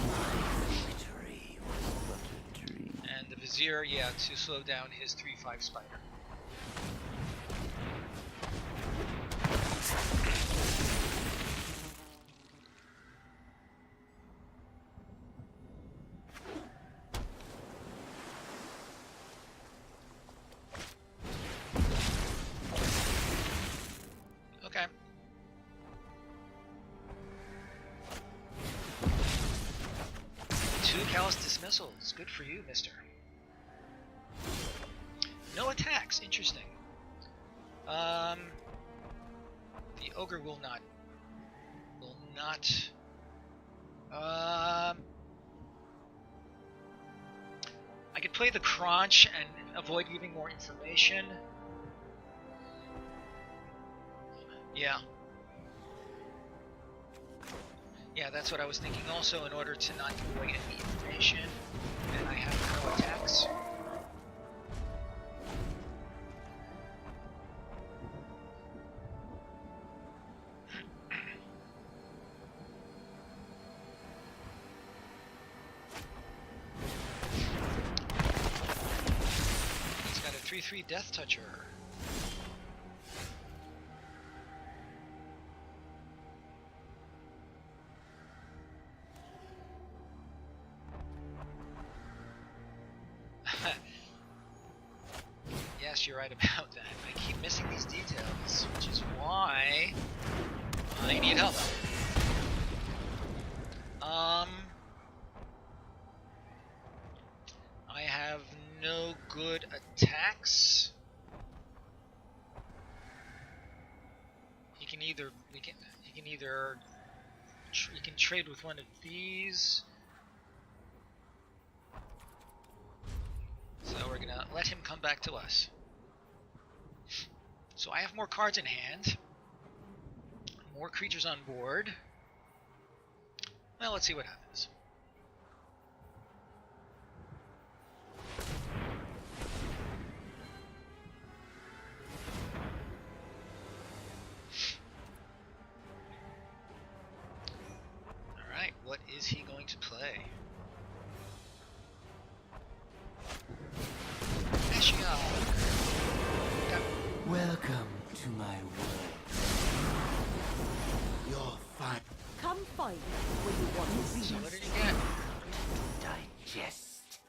My victory was but a dream. And the Vizier, yeah, to slow down his 3/5 spider. Okay. Two callous dismissals. Good for you, mister. No attacks. Interesting. The ogre will not. I could play the crunch and avoid giving more information. Yeah. Yeah, that's what I was thinking also, in order to not give away any information. And I have no attacks. He's got a 3/3 Death Toucher. Yes, you're right about that. I keep missing these details, which is why I need help. I have no good attacks. He can either trade with one of these. So we're gonna let him come back to us. So I have more cards in hand, more creatures on board. Well, let's see what happens. Alright, what is he going to play? Welcome to my world. Your fight Come find me when you want to be. So what did he get? digest.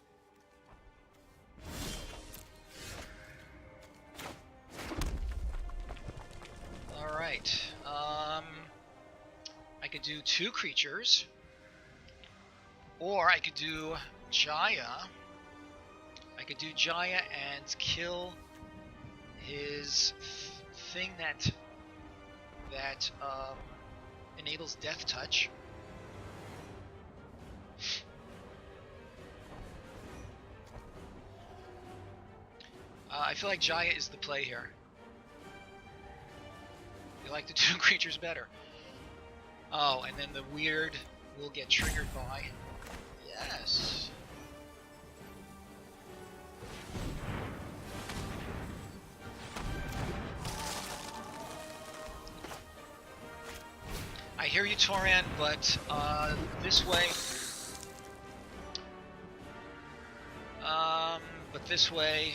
Alright, I could do 2 creatures, or I could do Jaya. I could do Jaya and kill his thing that enables Death Touch. I feel like Jaya is the play here. You like the 2 creatures better. Oh, and then the weird will get triggered by. Yes. hear you, Toran, but this way. But this way,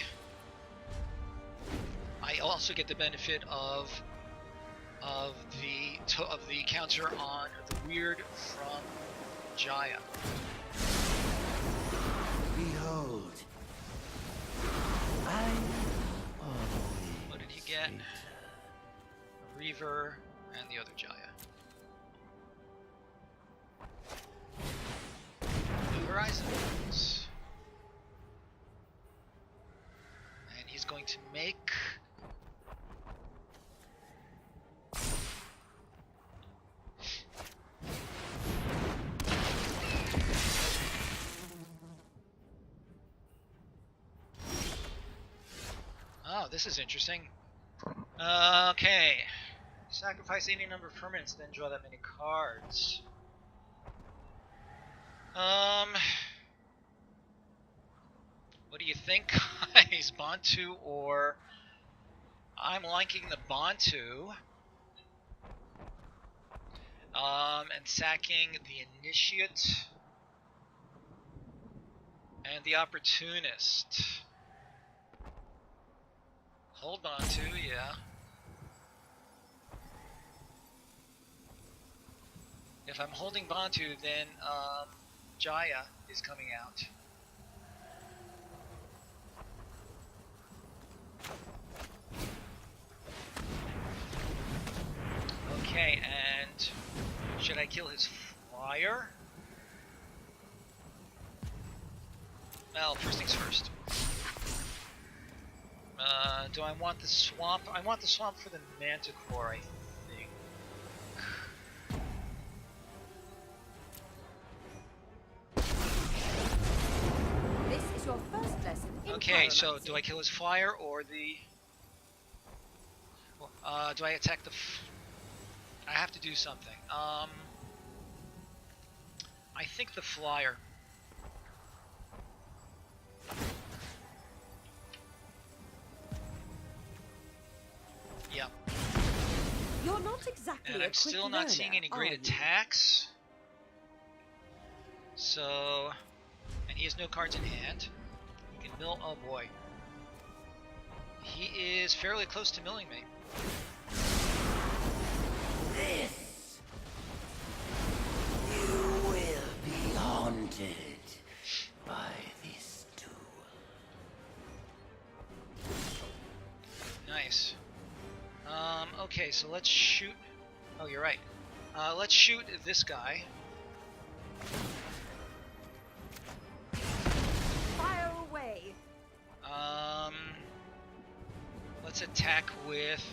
I also get the benefit of the counter on the weird from Jaya. Behold, What did he get? A Reaver and the other Jaya. New Horizons. And he's going to make... Oh, this is interesting. Okay. Sacrifice any number of permanents, then draw that many cards. What do you think, guys? Bantu or... I'm liking the Bantu. And sacking the Initiate. And the Opportunist. Hold Bantu, yeah. If I'm holding Bantu, then Jaya is coming out. Okay, and should I kill his flyer? Well, first things first. Do I want the swamp? I want the swamp for the Manticore, I think. This is your first lesson in Okay, so pyromancy. do I kill his flyer or the... do I attack the... I have to do something. I think the flyer. Yeah. You're not exactly And a I'm quick still not seeing learner, any great are you? attacks. So... And he has no cards in hand. He can mill... Oh boy. He is fairly close to milling me. this. You will be haunted by this tool. Nice. Okay, so let's shoot... Oh, you're right. Let's shoot this guy. Fire away. Let's attack with...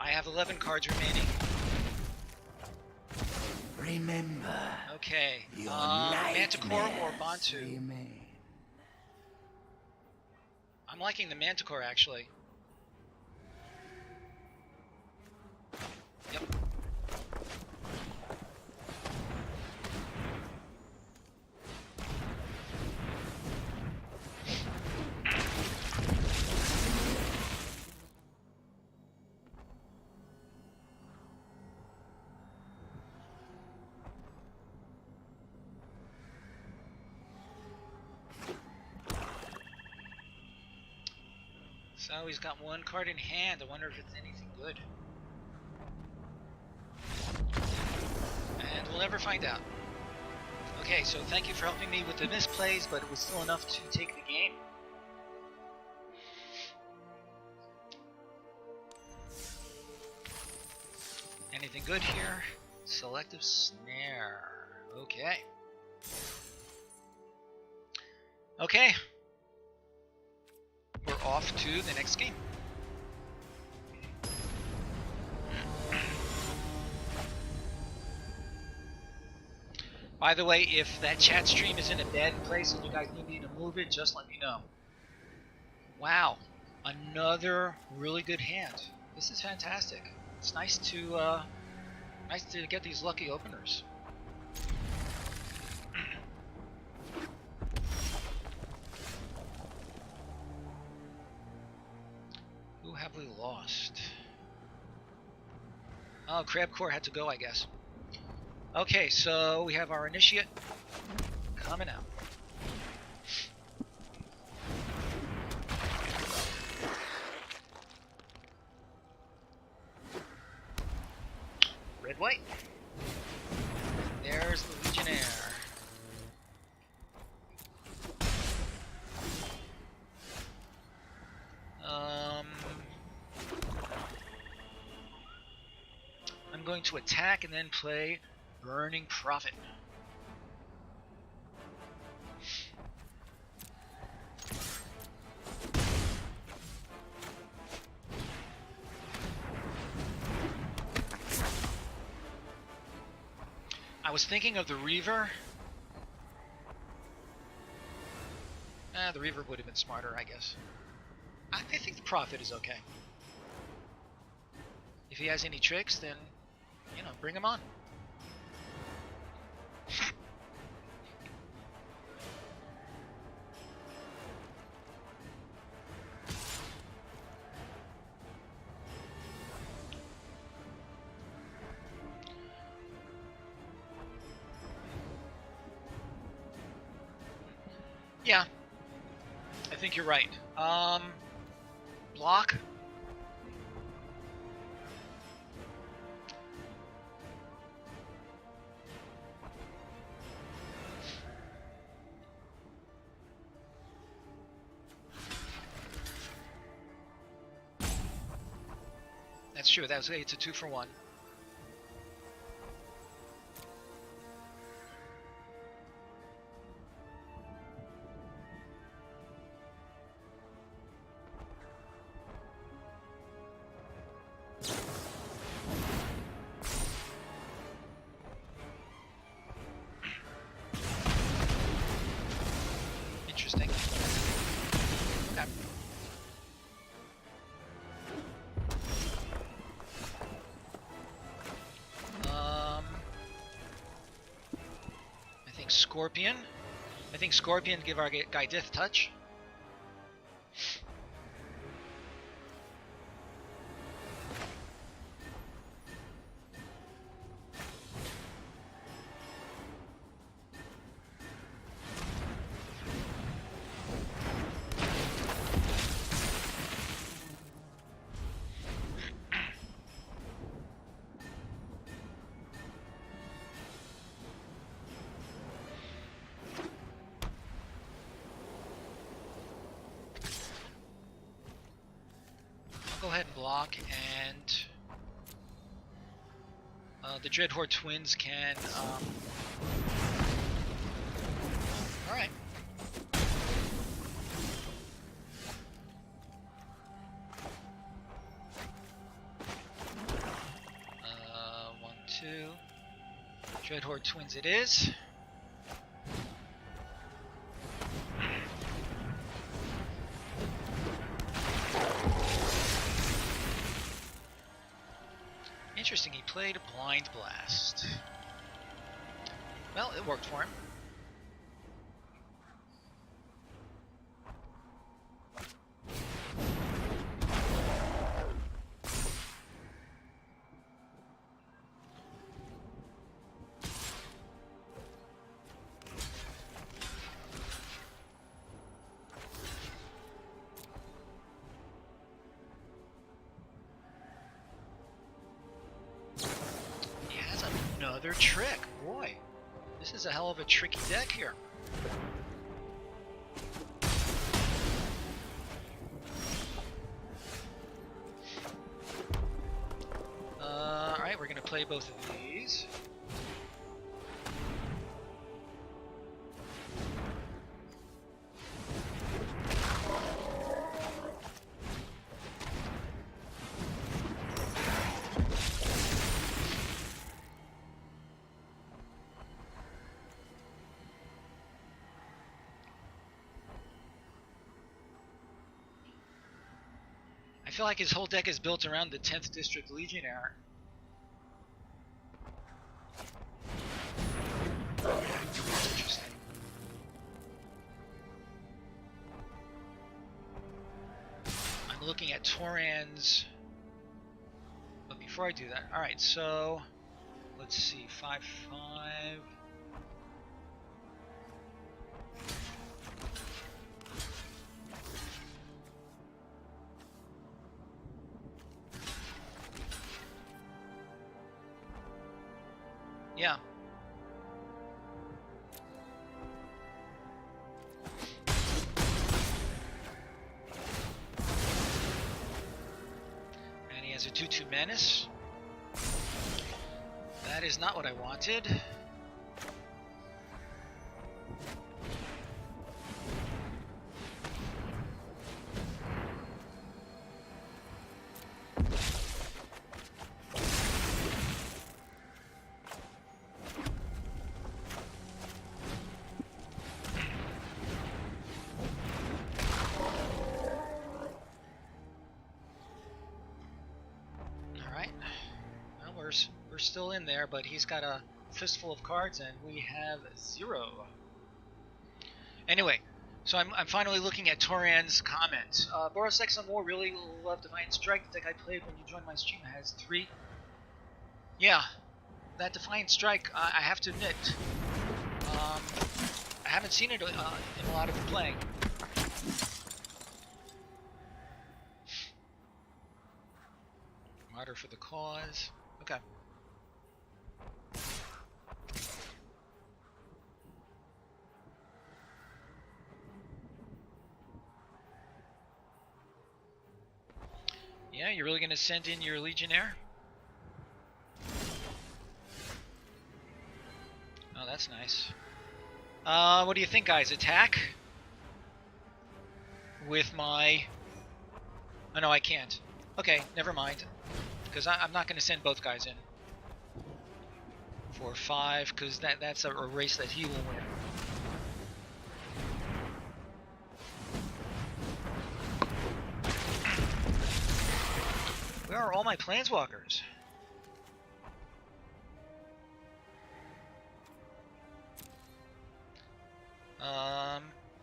I have 11 cards remaining. Remember, Okay. your Manticore or nightmares Bantu? remain. I'm liking the Manticore, actually. Yep. So he's got one card in hand. I wonder if it's anything good. And we'll never find out. Okay, so thank you for helping me with the misplays, but it was still enough to take the game. Anything good here? Selective snare. Okay. Okay. We're off to the next game. By the way, if that chat stream is in a bad place and you guys need me to move it, just let me know. Wow, another really good hand. This is fantastic. It's nice to get these lucky openers. Who have we lost? Oh, Crabcore had to go, I guess. Okay, so we have our initiate coming out. Red, white. There's the Legionnaire. I'm going to attack and then play Burning Prophet. I was thinking of the Reaver. The Reaver would have been smarter, I guess. I think the Prophet is okay. If he has any tricks, then, you know, bring him on. Yeah, I think you're right. Block. That's true. It's a 2-for-1. Interesting. Okay. I think Scorpion. I think Scorpion give our guy Death Touch. Go ahead and block, and the Dreadhorde twins can. All right. One, two. Dreadhorde twins it is. Interesting, he played Blind Blast. Well, it worked for him. Another trick, boy. This is a hell of a tricky deck here. Alright, we're gonna play both of these. feel like his whole deck is built around the 10th District Legionnaire. Interesting. I'm looking at Toran's. But before I do that, alright, so let's see, 5-5. Yeah. And he has a 2/2 menace. That is not what I wanted. We're still in there, but he's got a fistful of cards and we have 0. Anyway, so I'm finally looking at Toran's comment. Boros X on War really love Defiant Strike. The deck I played when you joined my stream has 3. Yeah, that Defiant Strike, I have to admit, I haven't seen it in a lot of playing. Martyr for the cause. Okay. Yeah, you're really going to send in your Legionnaire? Oh, that's nice. What do you think, guys? Attack? With my... Oh, no, I can't. Okay, never mind. Because I'm not going to send both guys in. 4-5, because that's a race that he will win. Where are all my planeswalkers?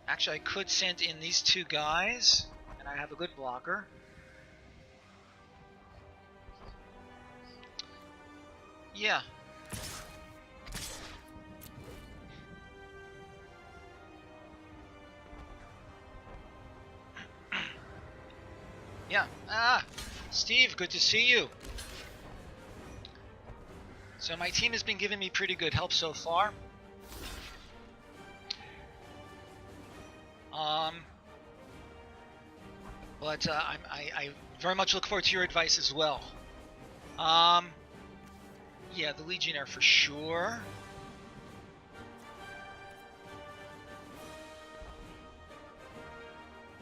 Actually, I could send in these 2 guys, and I have a good blocker. Yeah. Yeah. Ah, Steve, good to see you. So my team has been giving me pretty good help so far. But I very much look forward to your advice as well. Yeah, the Legionnaire for sure.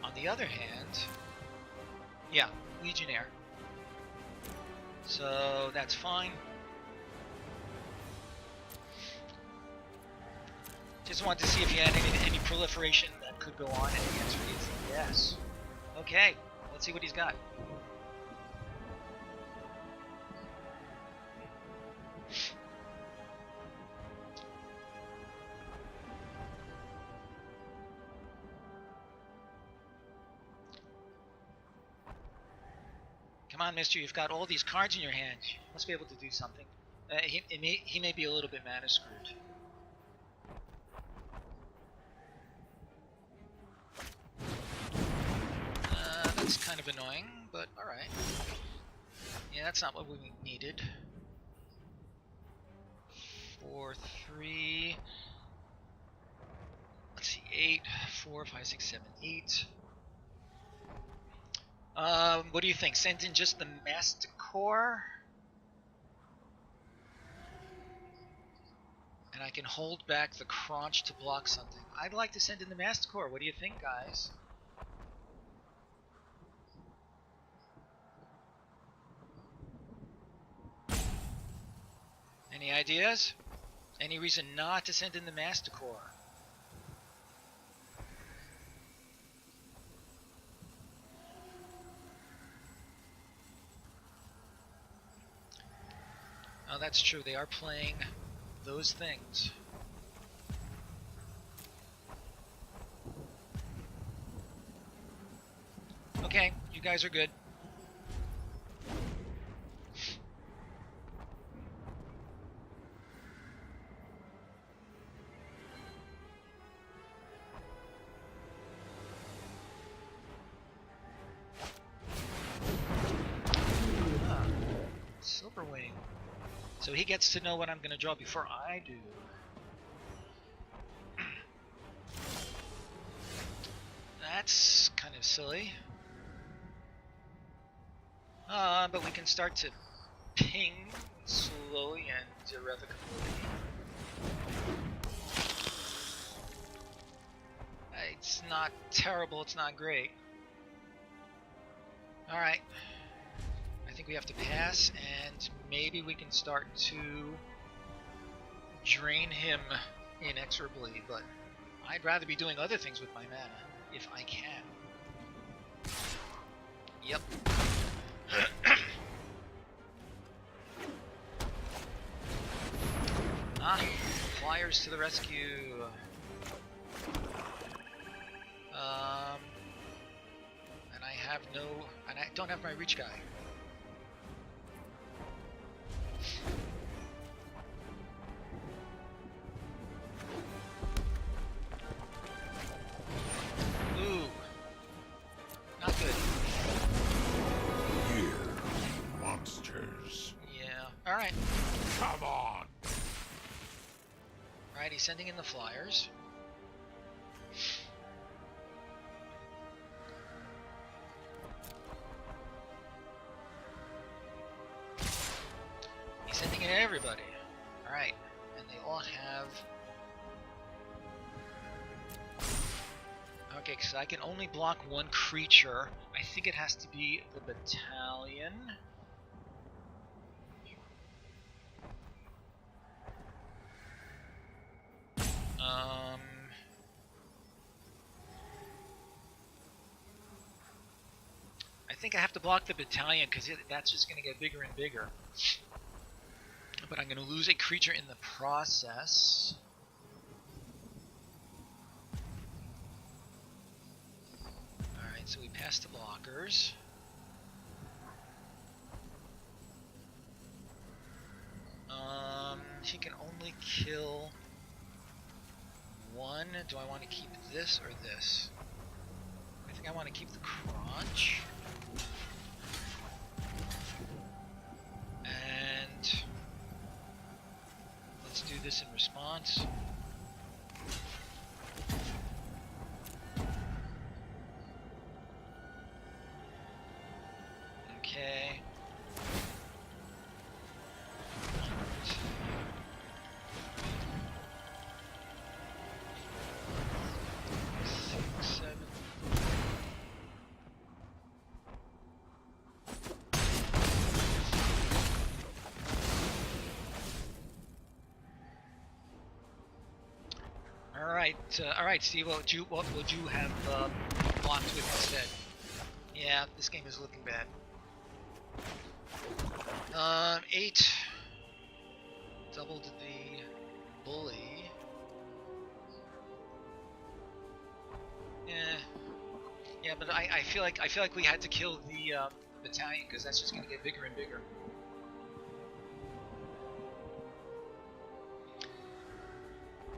On the other hand, yeah, Legionnaire. So that's fine. Just wanted to see if you had any proliferation that could go on, and the answer is yes. Okay, let's see what he's got. Come on, mister, you've got all these cards in your hand. You must be able to do something. He may be a little bit mana screwed. That's kind of annoying, but alright. Yeah, that's not what we needed. 4, 3. Let's see, 8, 4, 5, 6, 7, 8. What do you think? Send in just the Masticore? And I can hold back the Crunch to block something. I'd like to send in the Masticore. What do you think, guys? Any ideas? Any reason not to send in the Masticore? Oh, that's true. They are playing those things. Okay, you guys are good. Silverwing. So he gets to know what I'm going to draw before I do. That's kind of silly. But we can start to ping slowly and irrevocably. It's not terrible, it's not great. Alright. I think we have to pass, and maybe we can start to drain him inexorably, but I'd rather be doing other things with my mana, if I can. Yep. Flyers to the rescue. And I don't have my reach guy. Ooh. Not good. Here, monsters. Yeah. Alright. Come on. Alright, he's sending in the flyers. He's sending in everybody. Alright. And they all have... Okay, because I can only block one creature. I think it has to be the battalion. I think I have to block the battalion because that's just going to get bigger and bigger. But I'm going to lose a creature in the process. Alright, so we passed the blockers. He can only kill one. Do I want to keep this or this? I think I want to keep the crunch. And let's do this in response. Okay. 6, 7. All right, Steve. What would you have blocked with instead? Yeah, this game is looking bad. 8 doubled the bully. Yeah, but I feel like we had to kill the battalion because that's just gonna get bigger and bigger.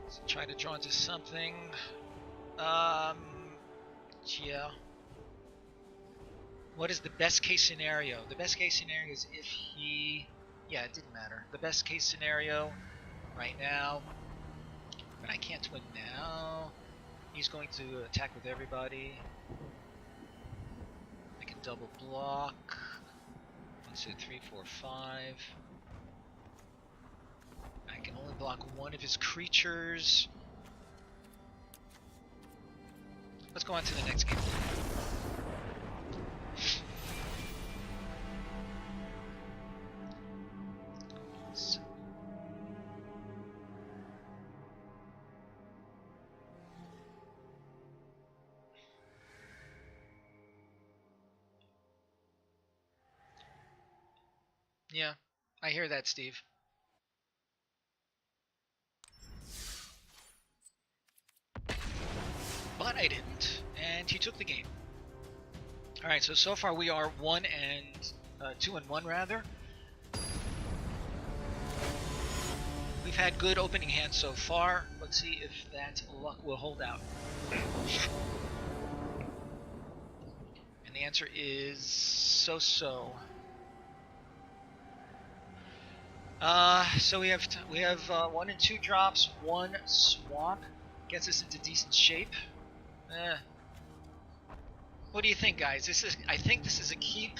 So try to draw into something. Yeah. What is the best case scenario? The best case scenario is if he... Yeah, it didn't matter. The best case scenario right now, but I can't win now. He's going to attack with everybody. I can double block. 1, 2, 3, 4, 5. I can only block one of his creatures. Let's go on to the next game. Yeah, I hear that, Steve. but I didn't, and he took the game. Alright, so far we are 2 and 1 rather. We've had good opening hands so far. Let's see if that luck will hold out. And the answer is so-so. So we have 1 and 2 drops, 1 swamp, gets us into decent shape. What do you think, guys? I think this is a keep,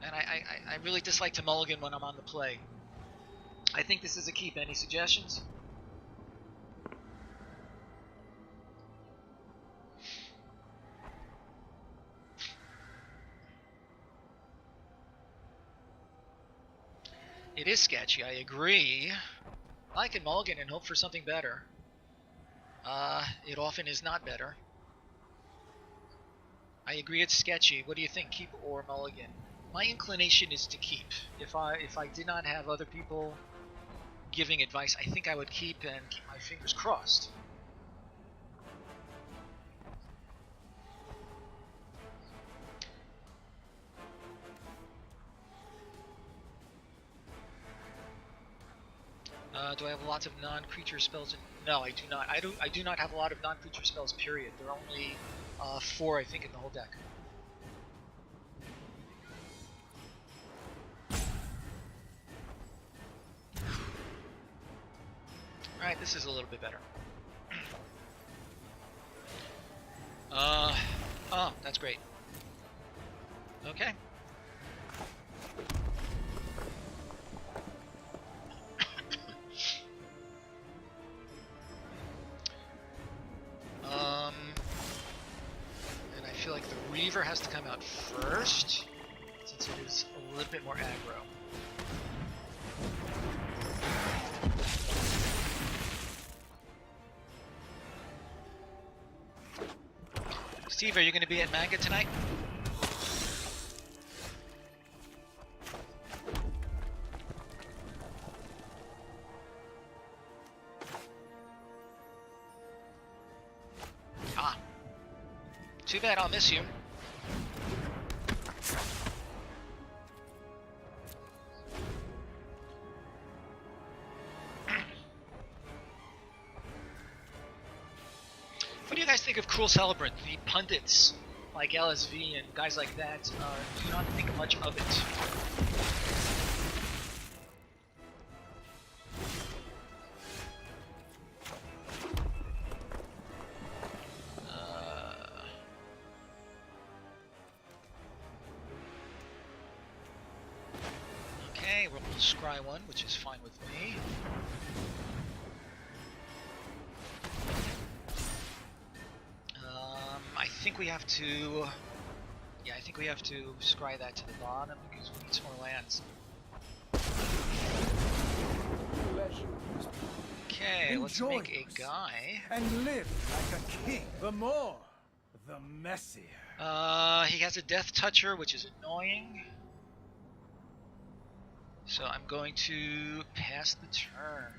and I really dislike to mulligan when I'm on the play. I think this is a keep. Any suggestions? It is sketchy, I agree. I can mulligan and hope for something better. It often is not better. I agree it's sketchy. What do you think, keep or mulligan? My inclination is to keep. If I did not have other people giving advice, I think I would keep and keep my fingers crossed. Do I have lots of non-creature spells? No, I do not. I do not have a lot of non-creature spells, period. There are only 4, I think, in the whole deck. Alright, this is a little bit better. Oh, that's great. Okay. And I feel like the Reaver has to come out first, since it is a little bit more aggro. Steve, are you going to be at Manga tonight? Ah. Too bad, I'll miss you. What do you guys think of Cruel Celebrant? The pundits like LSV and guys like that do not think much of it. Okay, we'll scry 1, which is fine with me. I think we have to... Yeah, I think we have to scry that to the bottom because we need some more lands. Okay, let's make a guy. And live like a king. The more, the messier. He has a Death Toucher, which is annoying. So I'm going to pass the turn.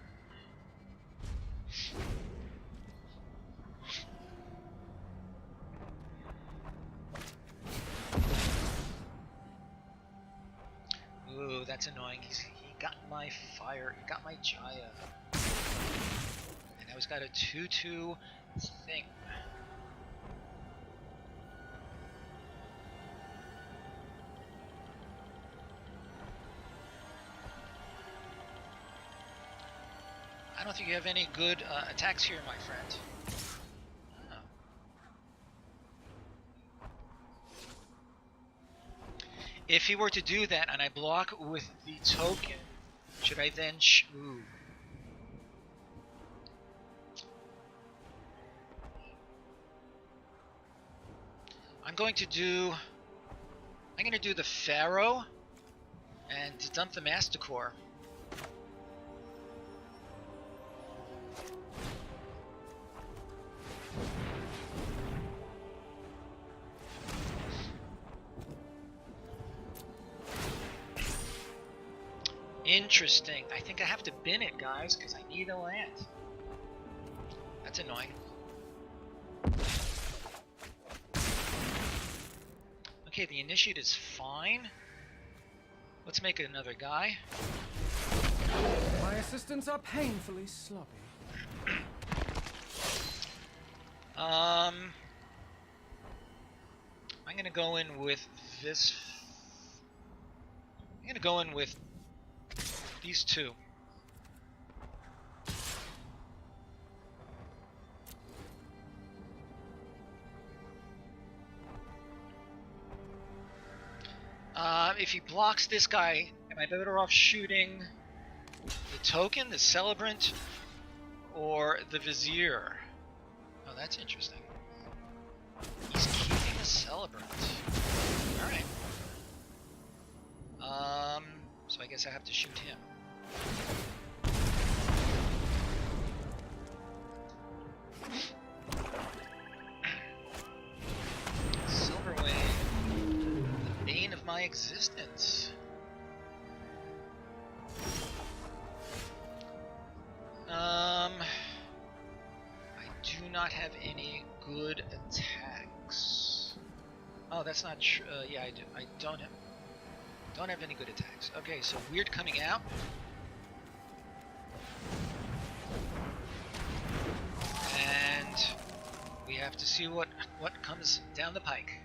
Ooh, that's annoying. He got my fire. He got my Jaya. And now he's got a 2/2 thing. I don't think you have any good attacks here, my friend. Oh. If he were to do that and I block with the token, should I then ooh. I'm going to do the Pharaoh and dump the Masticore. Interesting. I think I have to bin it, guys, because I need a land. That's annoying. Okay, the initiate is fine. Let's make another guy. My assistants are painfully sloppy. I'm gonna go in with this. I'm gonna go in with these two. If he blocks this guy, am I better off shooting the token, the celebrant, or the vizier? Oh, that's interesting. He's keeping the celebrant. Alright. So I guess I have to shoot him. Silverwing, the bane of my existence. I do not have any good attacks. Oh, that's not true. Yeah, I do. I don't have any good attacks. Okay, so weird coming out. And we have to see what comes down the pike.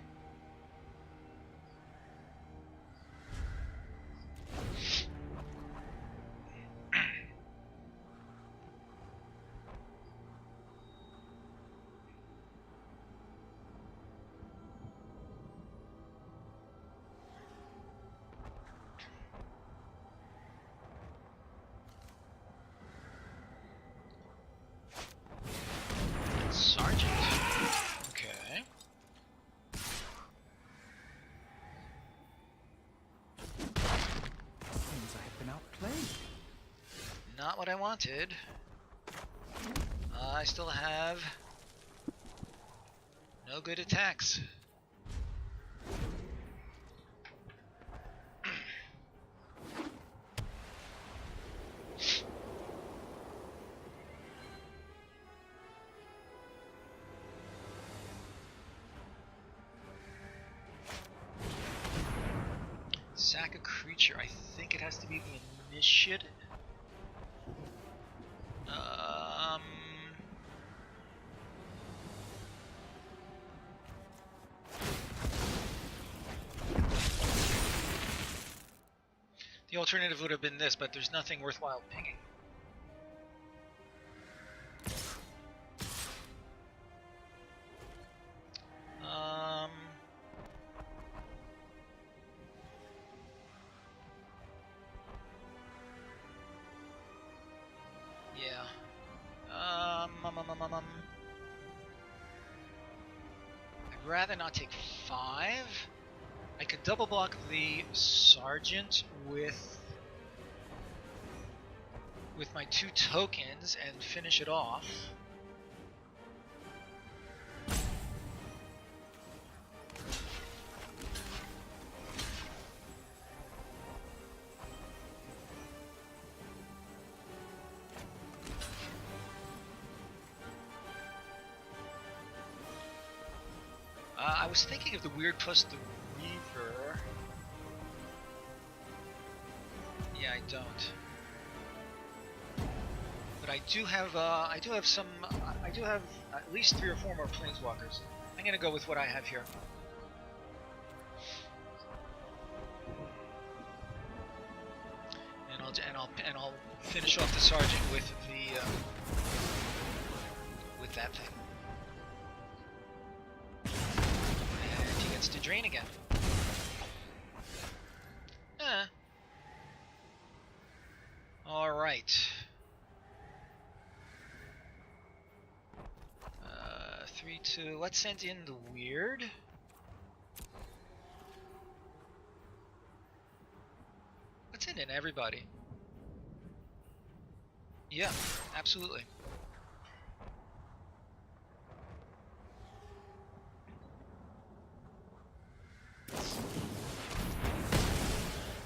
Sergeant. Okay. Seems I have been outplayed. Not what I wanted. I still have no good attacks. Sack a creature. I think it has to be the initiate. The alternative would have been this, but there's nothing worthwhile pinging. Yeah. I'd rather not take 5. I could double block the sergeant with my 2 tokens and finish it off. I was thinking of the Weird plus the Reaver. Yeah, I don't. But I do have at least 3 or 4 more planeswalkers. I'm gonna go with what I have here. And I'll finish off the sergeant with the with that thing. And he gets to drain again. All right. 3-2. Let's send in the weird. Let's send in everybody. Yeah, absolutely.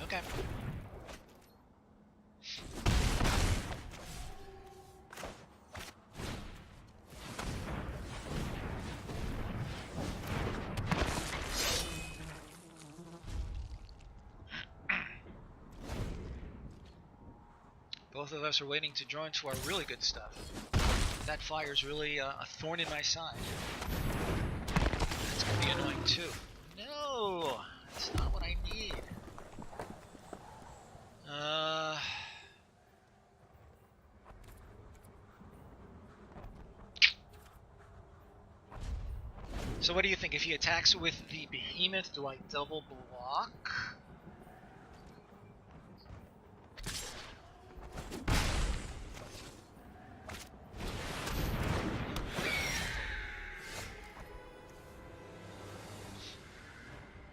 Okay. Both of us are waiting to draw into our really good stuff. That fire's really a thorn in my side. That's gonna be annoying too. No! That's not what I need. So what do you think? If he attacks with the behemoth, do I double block?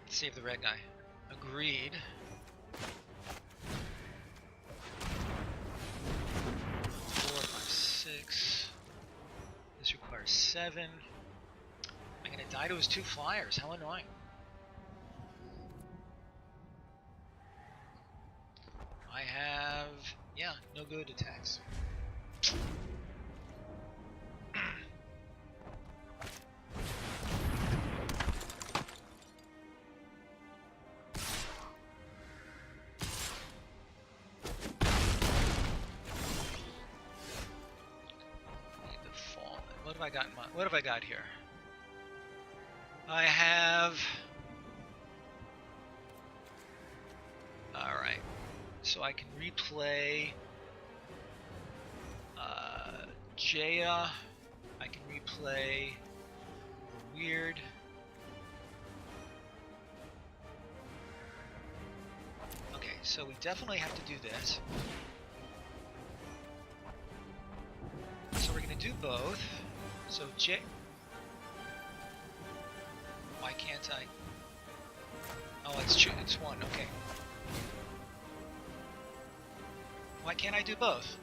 Save the red guy. Agreed. 4, 5, 6. This requires 7. I'm gonna die to his 2 flyers. How annoying. I have, yeah, no good attacks. What have I got here? I have... Alright. So I can replay... Jaya. I can replay... Weird. Okay, so we definitely have to do this. So we're gonna do both. So why can't I? Oh, it's one. Okay. Why can't I do both?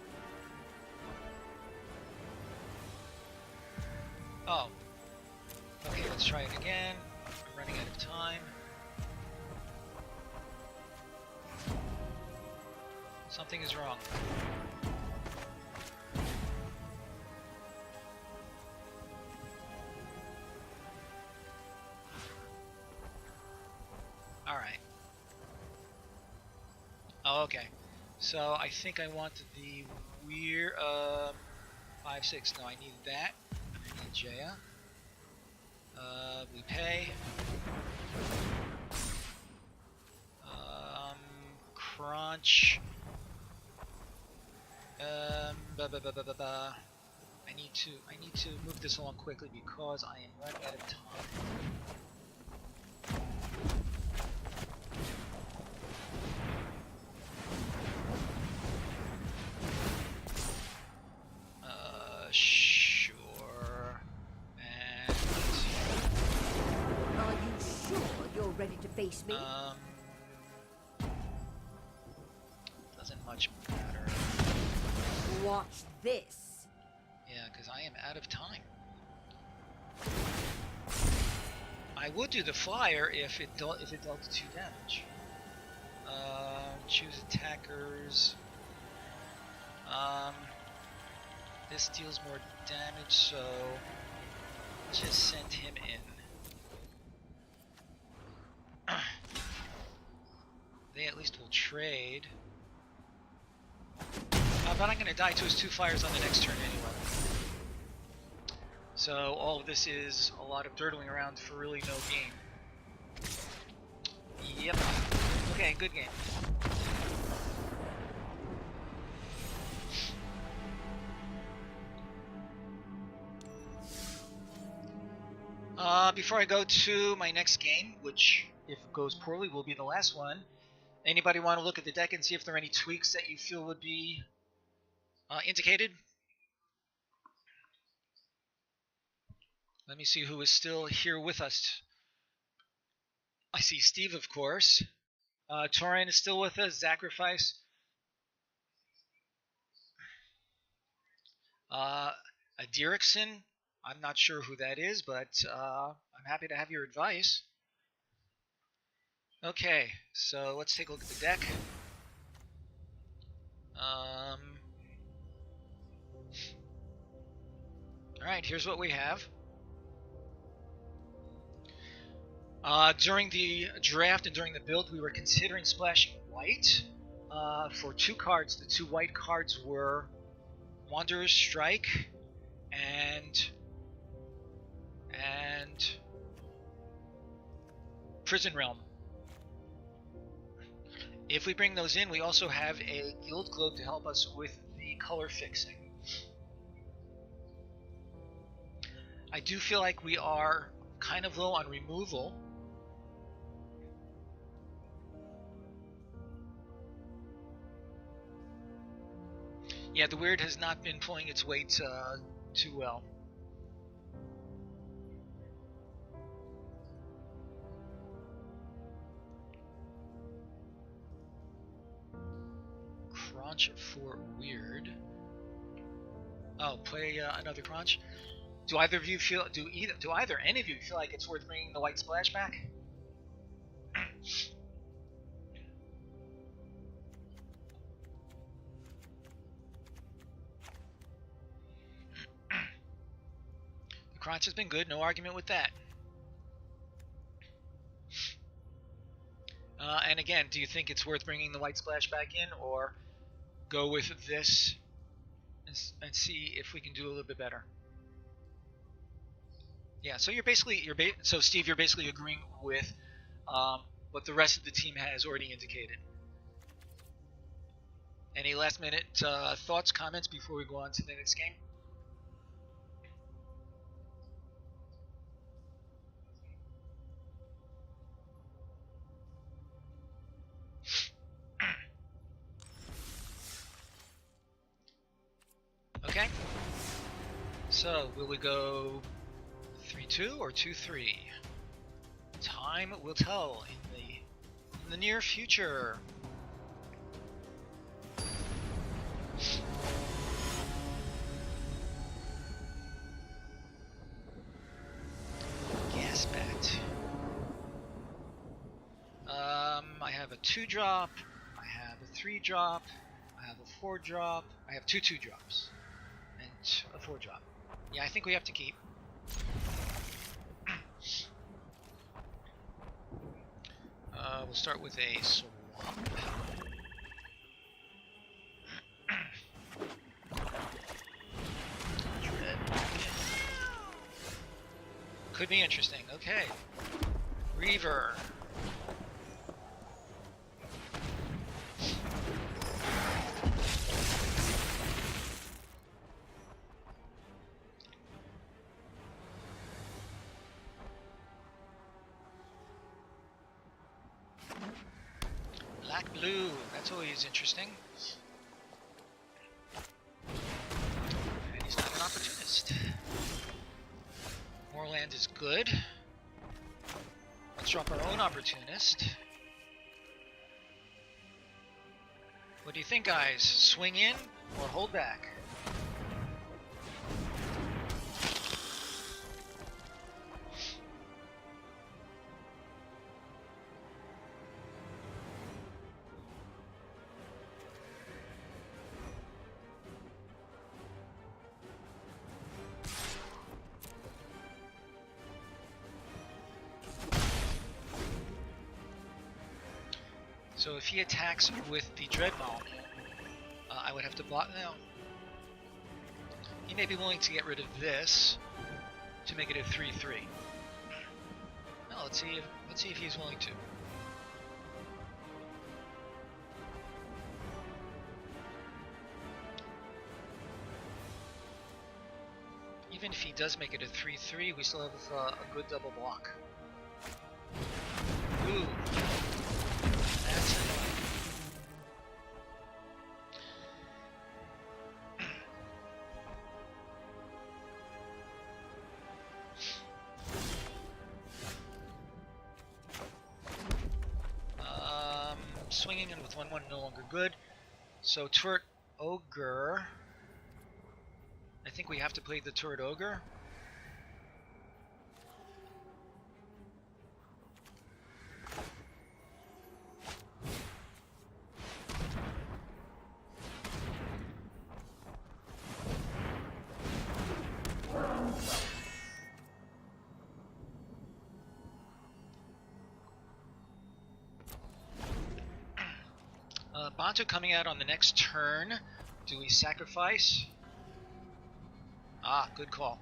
Oh. Okay, let's try it again. I'm running out of time. Something is wrong. Alright. Oh, okay. So I think I want the weird 5, 6. No, I need that. I need Jaya. We pay. Crunch. I need to move this along quickly because I am running out of time. Sure. And Are you sure you're ready to face me? Doesn't much matter. Watch this. Yeah, because I am out of time. I would do the flyer if it dealt 2 damage. Choose attackers. This deals more damage, so just send him in. They at least will trade. But I'm gonna die to his 2 flyers on the next turn anyway. So all of this is a lot of dirtling around for really no gain. Yep. Okay, good game. Before I go to my next game, which, if it goes poorly, will be the last one, anybody want to look at the deck and see if there are any tweaks that you feel would be indicated? Let me see who is still here with us. I see Steve, of course. Torin is still with us. Sacrifice. A Dirksen. I'm not sure who that is, but I'm happy to have your advice. Okay, so let's take a look at the deck. Alright, here's what we have. During the draft and during the build, we were considering splashing white. For 2 cards, the 2 white cards were Wanderer's Strike and Prison Realm. If we bring those in, we also have a Guild Globe to help us with the color fixing. I do feel like we are kind of low on removal. Yeah, the weird has not been pulling its weight too well. Crunch for weird. Oh, play another crunch. Do either of you feel? Do either any of you feel like it's worth bringing the white splash back? The crunch has been good. No argument with that. And again, do you think it's worth bringing the white splash back in, or go with this and see if we can do a little bit better? Yeah, so so Steve, you're basically agreeing with what the rest of the team has already indicated. Any last minute thoughts, comments before we go on to the next game? Okay. So, will we go 3-2 or 2-3? Time will tell in the near future. Gas bat. I have a 2-drop. I have a 3-drop. I have a 4-drop. I have 2 2-drops. And a 4-drop. Yeah, I think we have to keep. We'll start with a swamp. Dread. Could be interesting. Okay. Reaver. Black blue, that's always interesting. And he's not an opportunist. More land is good. Let's drop our own opportunist. What do you think, guys? Swing in or hold back? So if he attacks with the Dreadmaw, I would have to block now. He may be willing to get rid of this to make it a 3-3. Now let's see if he's willing to. Even if he does make it a 3-3, we still have a good double block. Ooh. That's annoying. Swinging in with 1/1 no longer good. So turret ogre. I think we have to play the turret ogre. Bantu coming out on the next turn. Do we sacrifice? Ah, good call.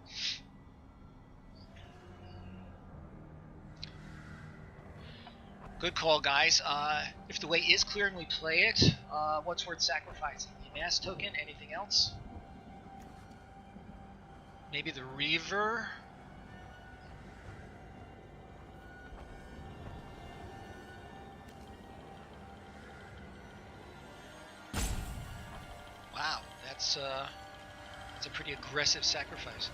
Good call, guys. If the way is clear and we play it, what's worth sacrificing? The mass token? Anything else? Maybe the Reaver? Wow, that's a pretty aggressive sacrifice.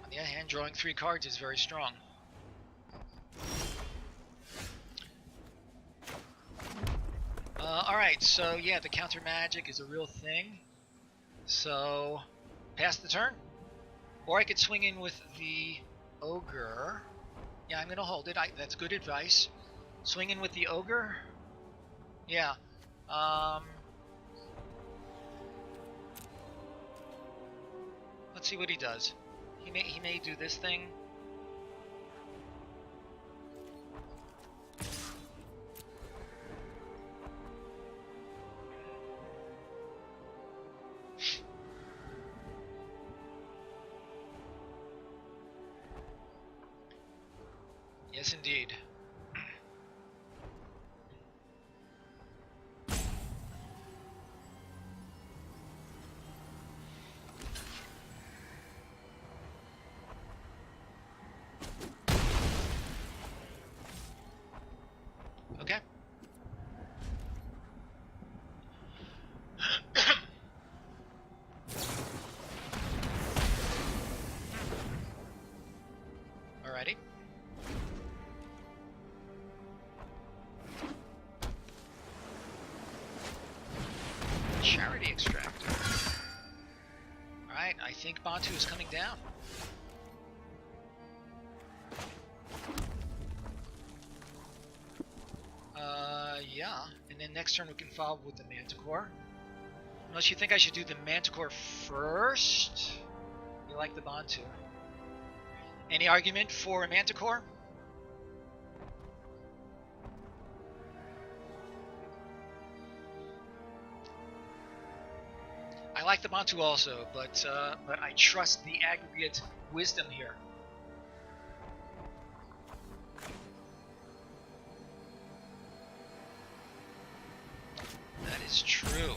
On the other hand, drawing 3 cards is very strong. Alright, so yeah, the counter magic is a real thing. So, pass the turn. Or I could swing in with the Ogre. Yeah, I'm going to hold it. That's good advice. Swing in with the Ogre. Yeah. Let's see what he does. He may do this thing. Yes, indeed. Okay. Alrighty. Charity extractor. Alright, I think Bantu is coming down. Yeah, and then next turn we can follow with the Manticore. Unless you think I should do the Manticore first? You like the Bantu. Any argument for a Manticore? I like the Bantu also, but I trust the aggregate wisdom here. That is true.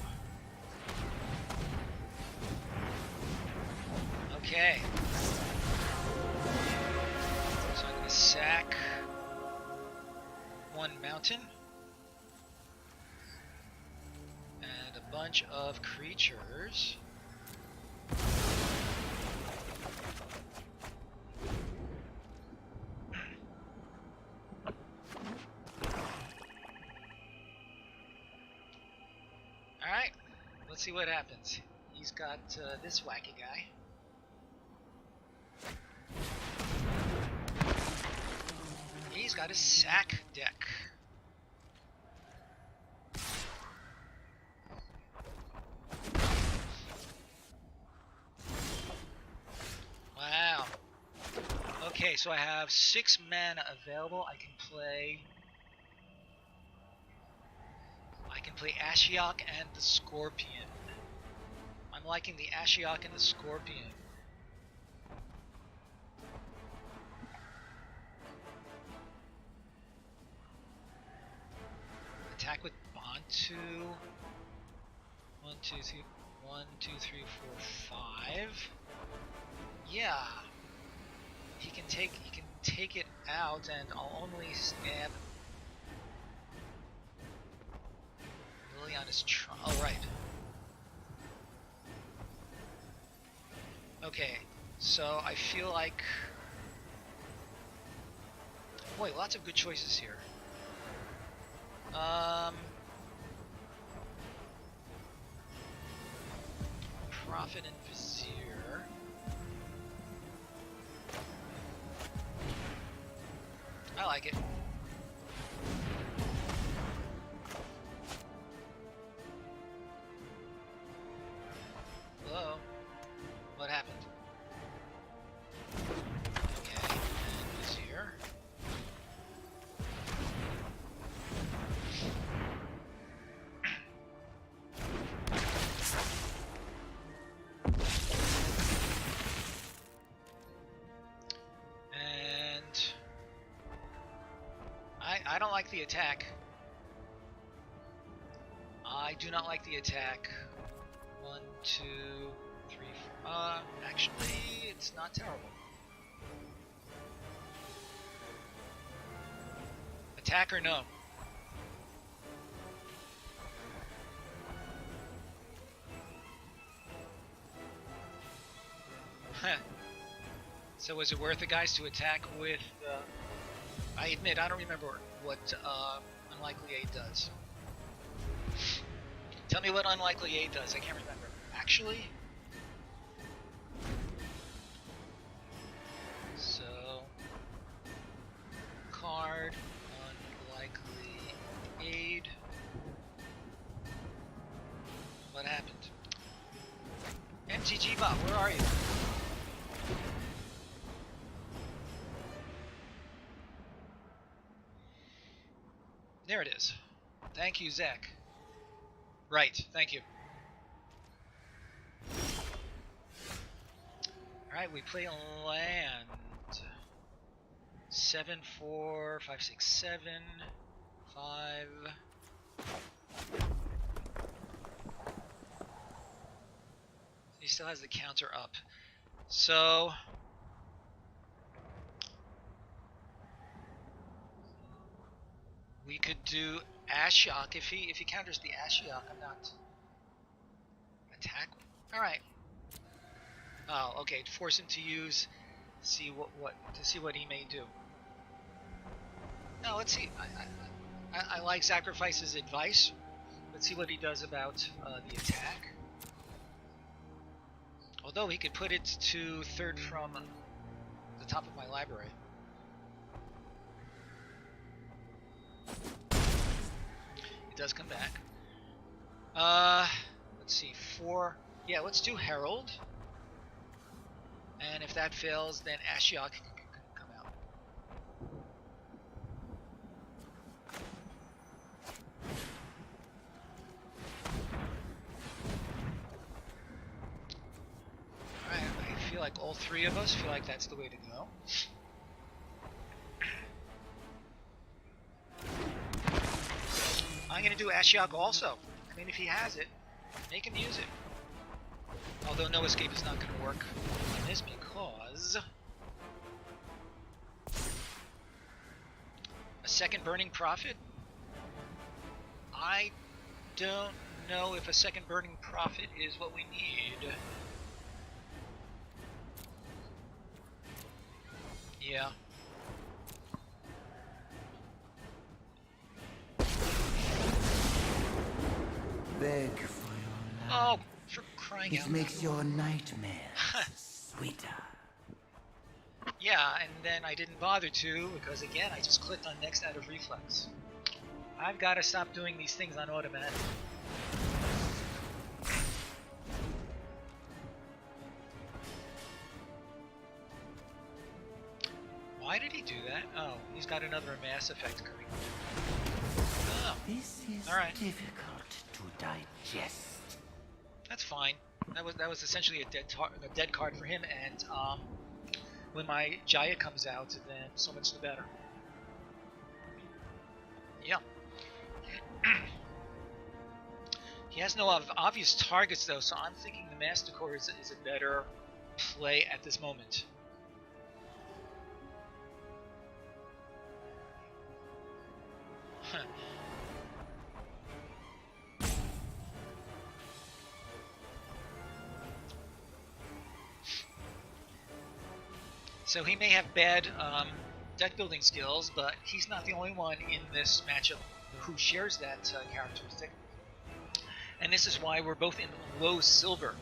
Okay. So I'm going to sack 1 mountain and a bunch of creatures. Alright, let's see what happens. He's got this wacky guy. He's got a sack deck. Wow. Okay, so I have 6 mana available. I can play Ashiok and the Scorpion. I'm liking the Ashiok and the Scorpion. Attack with Bantu. 1, 2, 3, 1, 2, 3, 4, 5. Yeah. He can take it out, and I'll only stab Liliana's trunk. Oh, right. Okay, so I feel like... Boy, lots of good choices here. Prophet and Vizier. I like it. Hello? What happened? Okay, and Vizier. I don't like the attack. I do not like the attack. 1, 2, 3, 4. Actually, it's not terrible. Attack or no? So was it worth it, guys, to attack with... I admit, I don't remember what Unlikely Aid does. Tell me what Unlikely Aid does. I can't remember. Actually? So... Card... Unlikely Aid... What happened? MTG bot, where are you? There it is. Thank you, Zach. Right, thank you. Alright, we play a land. 7, 4, 5, 6, 7, 5. He still has the counter up. So... we could do Ashiok. If he counters the Ashiok, I'm not attack. All right. Oh, okay. Force him to use. See what he may do. No, let's see. I like Sacrifice's advice. Let's see what he does about the attack. Although he could put it to third from the top of my library. It does come back. Let's see, 4. Yeah, let's do Herald. And if that fails, then Ashiok can come out. Alright, I feel like all three of us feel like that's the way to go. I'm going to do Ashiok also. I mean, if he has it, make him use it. Although no escape is not going to work on this because... a second Burning Prophet? I don't know if a second Burning Prophet is what we need. Yeah. Beg for your life. Oh, for crying out It loud. makes your nightmares sweeter. Yeah, and then I didn't bother to because again I just clicked on next out of reflex. I've got to stop doing these things on automatic. Why did he do that? Oh, he's got another Mass Effect coming. Oh, This is all right. difficult to digest. That's fine. That was essentially a dead card for him, and when my Jaya comes out, then so much the better. Yeah. He has no obvious targets though, so I'm thinking the Mastercore is a better play at this moment. Huh. So he may have bad deck building skills, but he's not the only one in this matchup who shares that characteristic. And this is why we're both in low silver.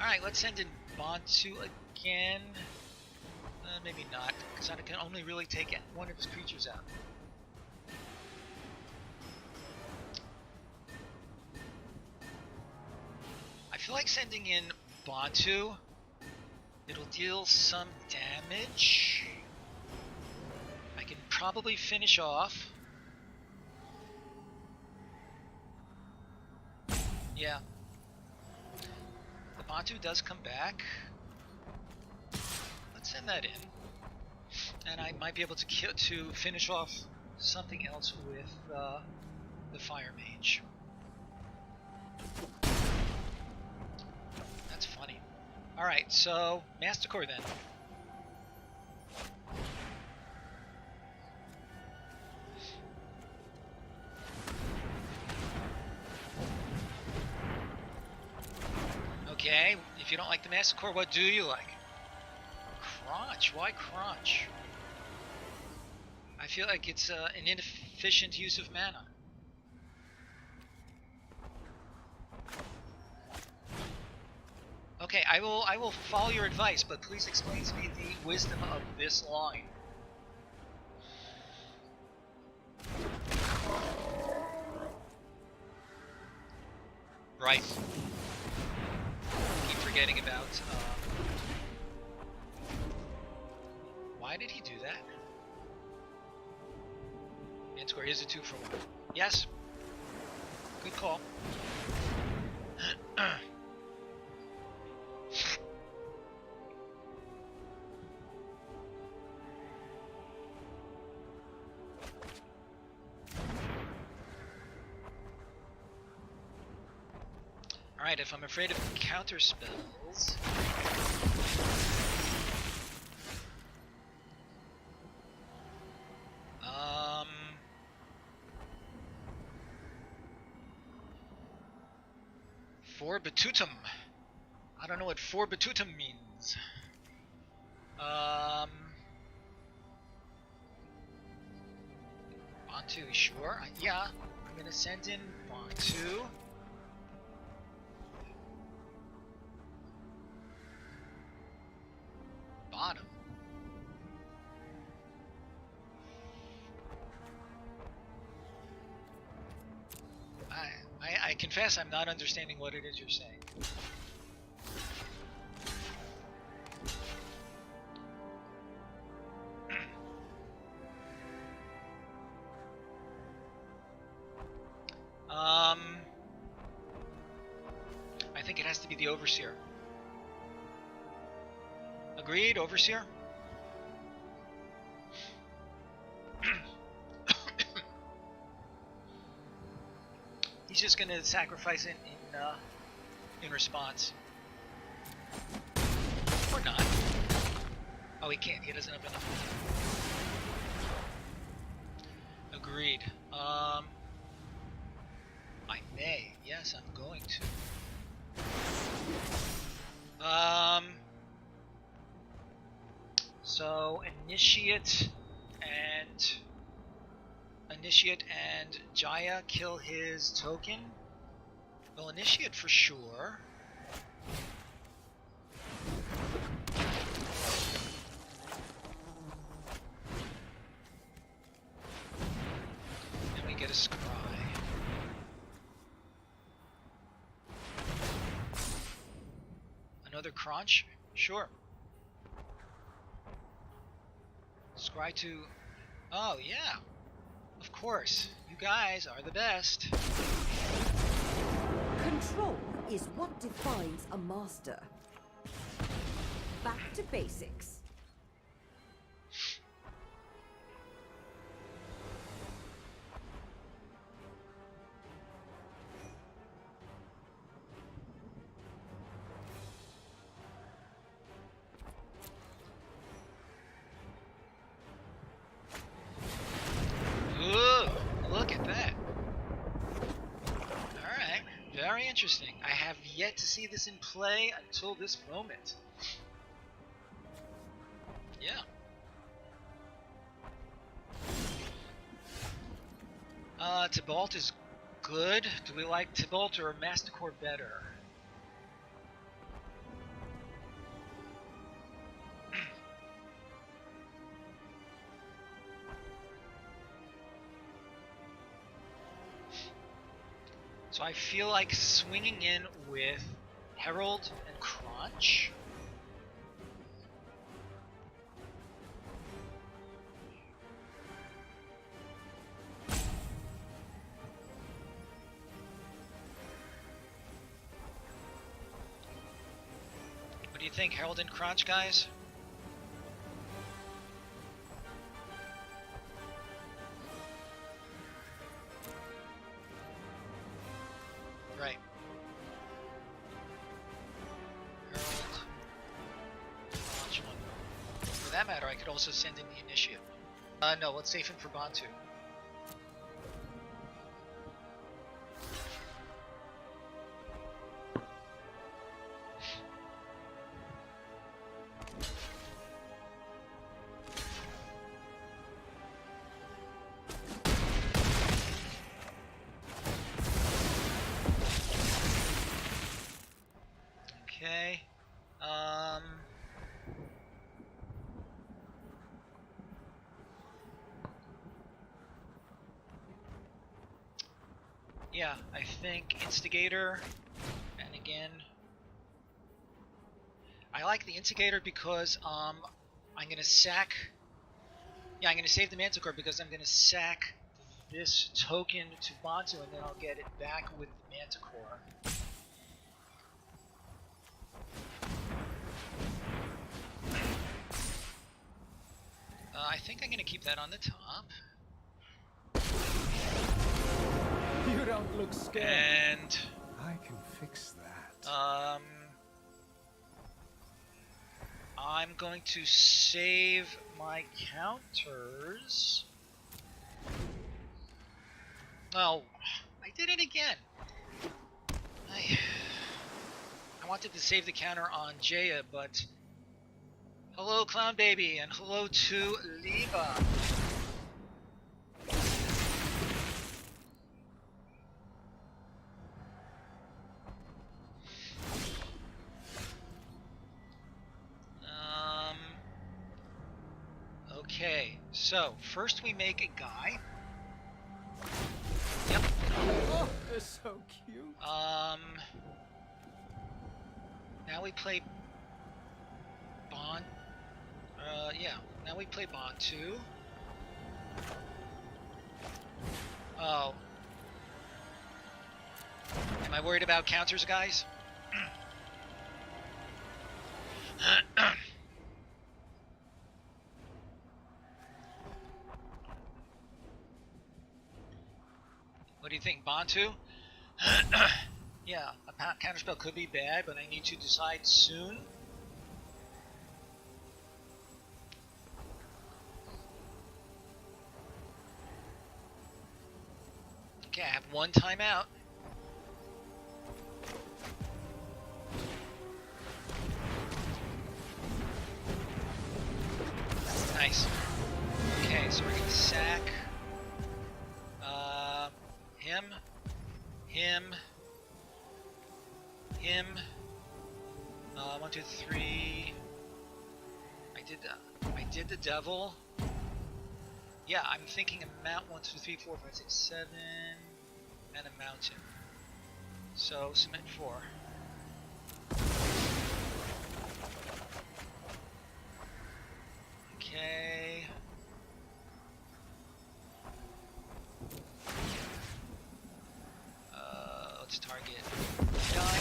Alright, let's send in Bantu again. Maybe not, because I can only really take one of his creatures out. I feel like sending in Bantu. It'll deal some damage. I can probably finish off. Yeah. The Bantu does come back. send that in, and I might be able to finish off something else with the fire mage. That's funny. All right, so Masticore then. Okay, if you don't like the Masticore, what do you like? Crunch. Why crunch? I feel like it's an inefficient use of mana. Okay, I will follow your advice, but please explain to me the wisdom of this line. Right. Keep forgetting about. Why did he do that? And score is a 2-for-1. Yes. Good call. Alright, if I'm afraid of counter spells. Forbitutum. I don't know what forbitutum means. Bantu, sure. Yeah, I'm gonna send in Bantu. Bottom. I confess I'm not understanding what it is you're saying. I think it has to be the Overseer. Agreed, Overseer? He's just gonna sacrifice it in response. Or not. Oh, he can't. He doesn't have enough. Agreed. I may. Yes, I'm going to. So Initiate and Jaya kill his token. Well, Initiate for sure. Then we get a Scry. Another Crunch? Sure. Scry to... Oh, yeah. Of course. You guys are the best. Control is what defines a master. Back to basics. Interesting. I have yet to see this in play until this moment. Yeah. Tybalt is good. Do we like Tybalt or Masticore better? So I feel like swinging in with Herald and Crunch. What do you think, Herald and Crunch, guys? Right. Herald. Launch one. For that matter, I could also send in the initiative. No, let's save him for Bantu. Okay. Yeah, I think Instigator, and again, I like the Instigator because I'm gonna sack. Yeah, I'm gonna save the Manticore because I'm gonna sack this token to Bantu, and then I'll get it back with the Manticore. I think I'm gonna keep that on the top. You don't look scared. And I can fix that. I'm going to save my counters. Oh, I did it again. I wanted to save the counter on Jaya, but hello Clown Baby, and hello to Liba. Okay, so first we make a guy. Yep. Oh, they're so cute. Now we play Bond. Yeah. Now we play Bond 2. Oh. Am I worried about counters, guys? What do you think, Bantu? Yeah, a counterspell could be bad, but I need to decide soon. Okay, I have one timeout. Nice. Okay, so we're gonna sack him. 1, 2, 3. I did the devil. Yeah, I'm thinking a mount 1, 2, 3, 4, 5, 6, 7, and a mountain. So cement 4. Okay. Let's target this guy.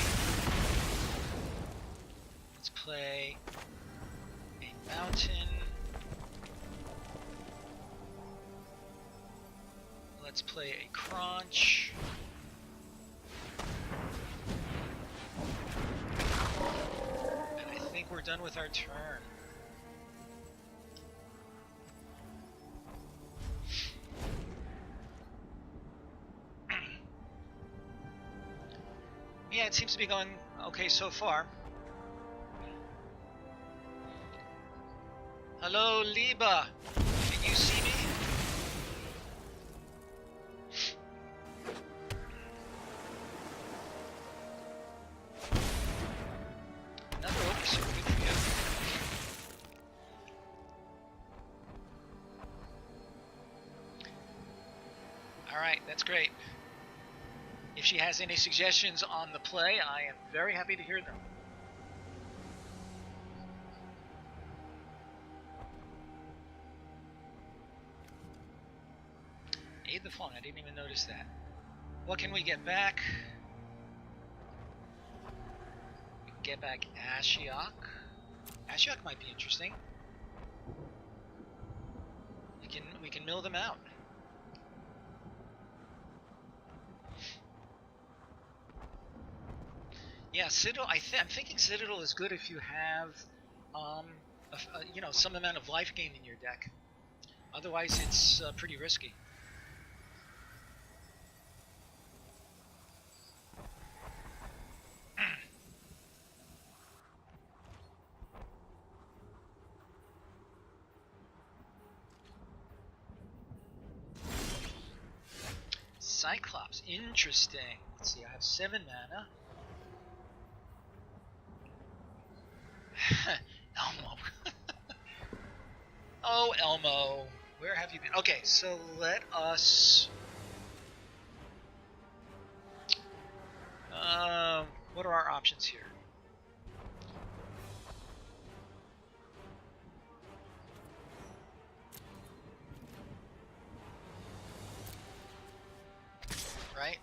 Let's play a mountain. Let's play a crunch. And I think we're done with our turn. Yeah, it seems to be going okay so far. Hello, Liba. Can you see me? Another oversuit, good for you. Alright, that's great. If she has any suggestions on the play, I am very happy to hear them. Aid the Fallen, I didn't even notice that. What can we get back? We can get back Ashiok. Ashiok might be interesting. We can mill them out. Yeah, Citadel. I'm thinking Citadel is good if you have, you know, some amount of life gain in your deck. Otherwise, it's pretty risky. Cyclops, interesting. Let's see, I have 7 mana. Elmo. Oh, Elmo. Where have you been? Okay, so let us... what are our options here? Right?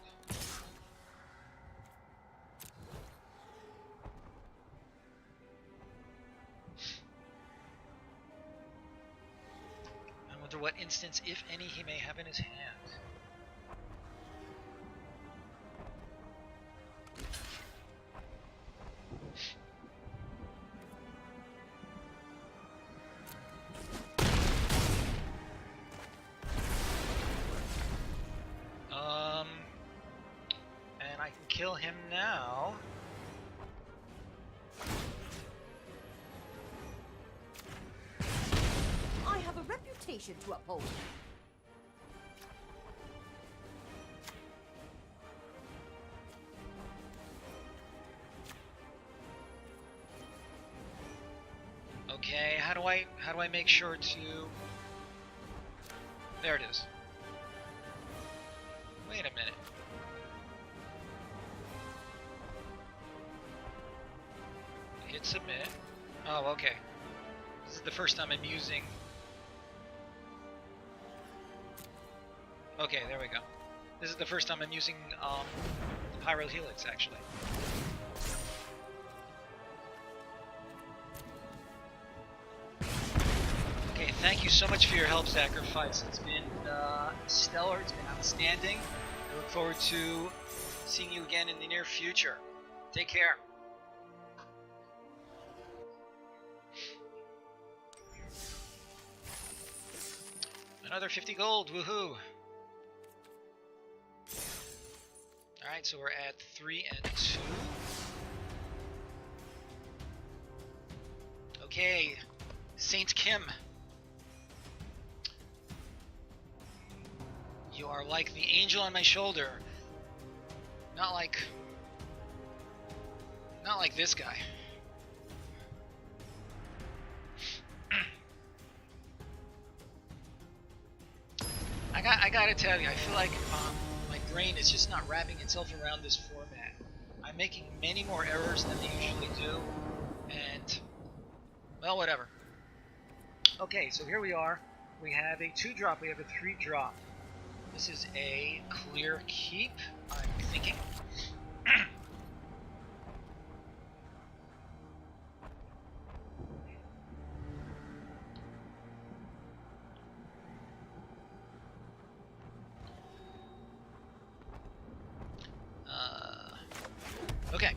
I wonder what instance, if any, he may have in his hand. And I can kill him now. I have a reputation to uphold. Okay, how do I make sure to... There it is. Wait a minute. Hit submit. Oh, okay. This is the first time I'm using... Okay, there we go. This is the first time I'm using the Pyro Helix, actually. Okay, thank you so much for your help, Sacrifice. It's been stellar, it's been outstanding. I look forward to seeing you again in the near future. Take care. Another 50 gold, woohoo! Alright, so we're at 3 and 2. Okay, Saint Kim. You are like the angel on my shoulder. Not like this guy. I gotta tell you, I feel like my brain is just not wrapping itself around this format. I'm making many more errors than I usually do, and well, whatever. Okay, so here we are. We have a 2-drop, we have a 3-drop. This is a clear keep, I'm thinking. Okay.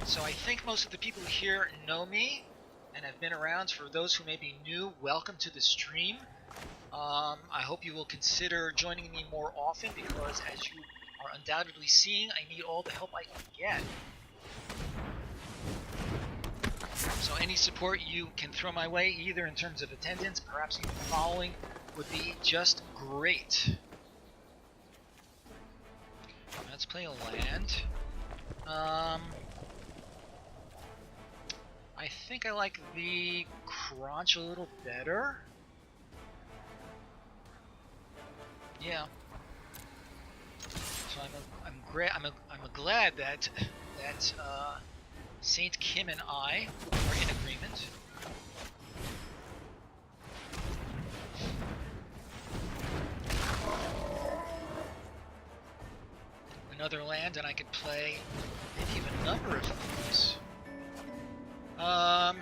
So I think most of the people here know me and have been around. For those who may be new, welcome to the stream. I hope you will consider joining me more often because, as you are undoubtedly seeing, I need all the help I can get. So any support you can throw my way, either in terms of attendance, perhaps even following, would be just great. Let's play a land. I think I like the crunch a little better. Yeah. So I'm glad that Saint Kim and I are in agreement. Another land, and I could play maybe even a number of these. I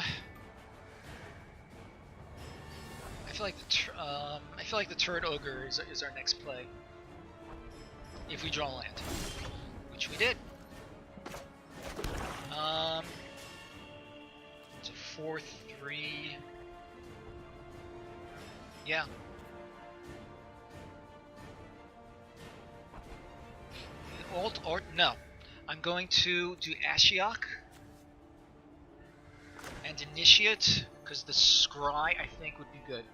feel like the Turret Ogre is our next play if we draw land. which we did. It's a 4-3. Yeah. Or no. I'm going to do Ashiok and Initiate, because the Scry I think would be good.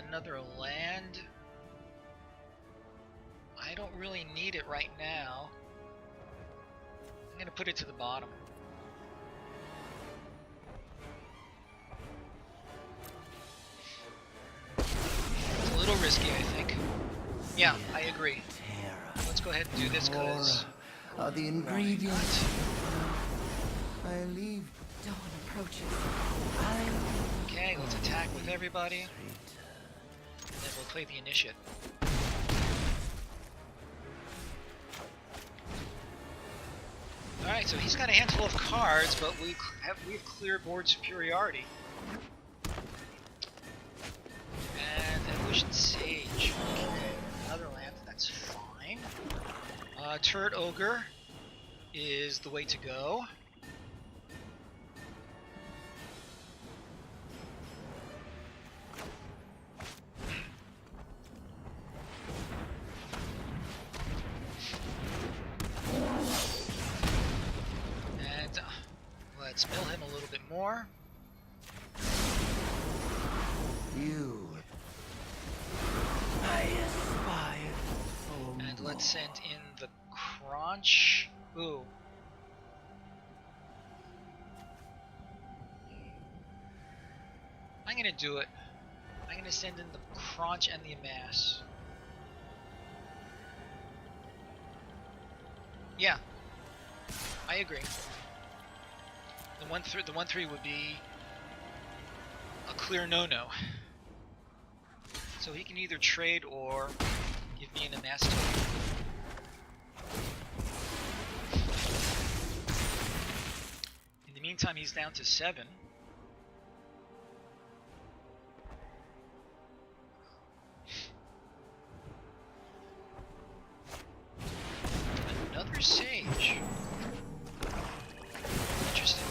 Another land. I don't really need it right now. I'm gonna put it to the bottom. It's a little risky, I think. Yeah, I agree. Let's go ahead and do this, cause are the ingredients. I leave. Dawn approaches. okay, let's attack with everybody. And then we'll play the Initiate. Alright, so he's got a handful of cards, but we have clear board superiority. And Evolution Sage. Okay, another land, that's fine. Turret Ogre is the way to go. Let's mill him a little bit more. You. I aspire for And more. let's send in the Crunch. Ooh. I'm gonna do it. I'm gonna send in the Crunch and the Amass. Yeah. I agree. The 1/3 would be a clear no-no. So he can either trade or give me an Amass token. In the meantime, he's down to 7. Another Sage. Interesting.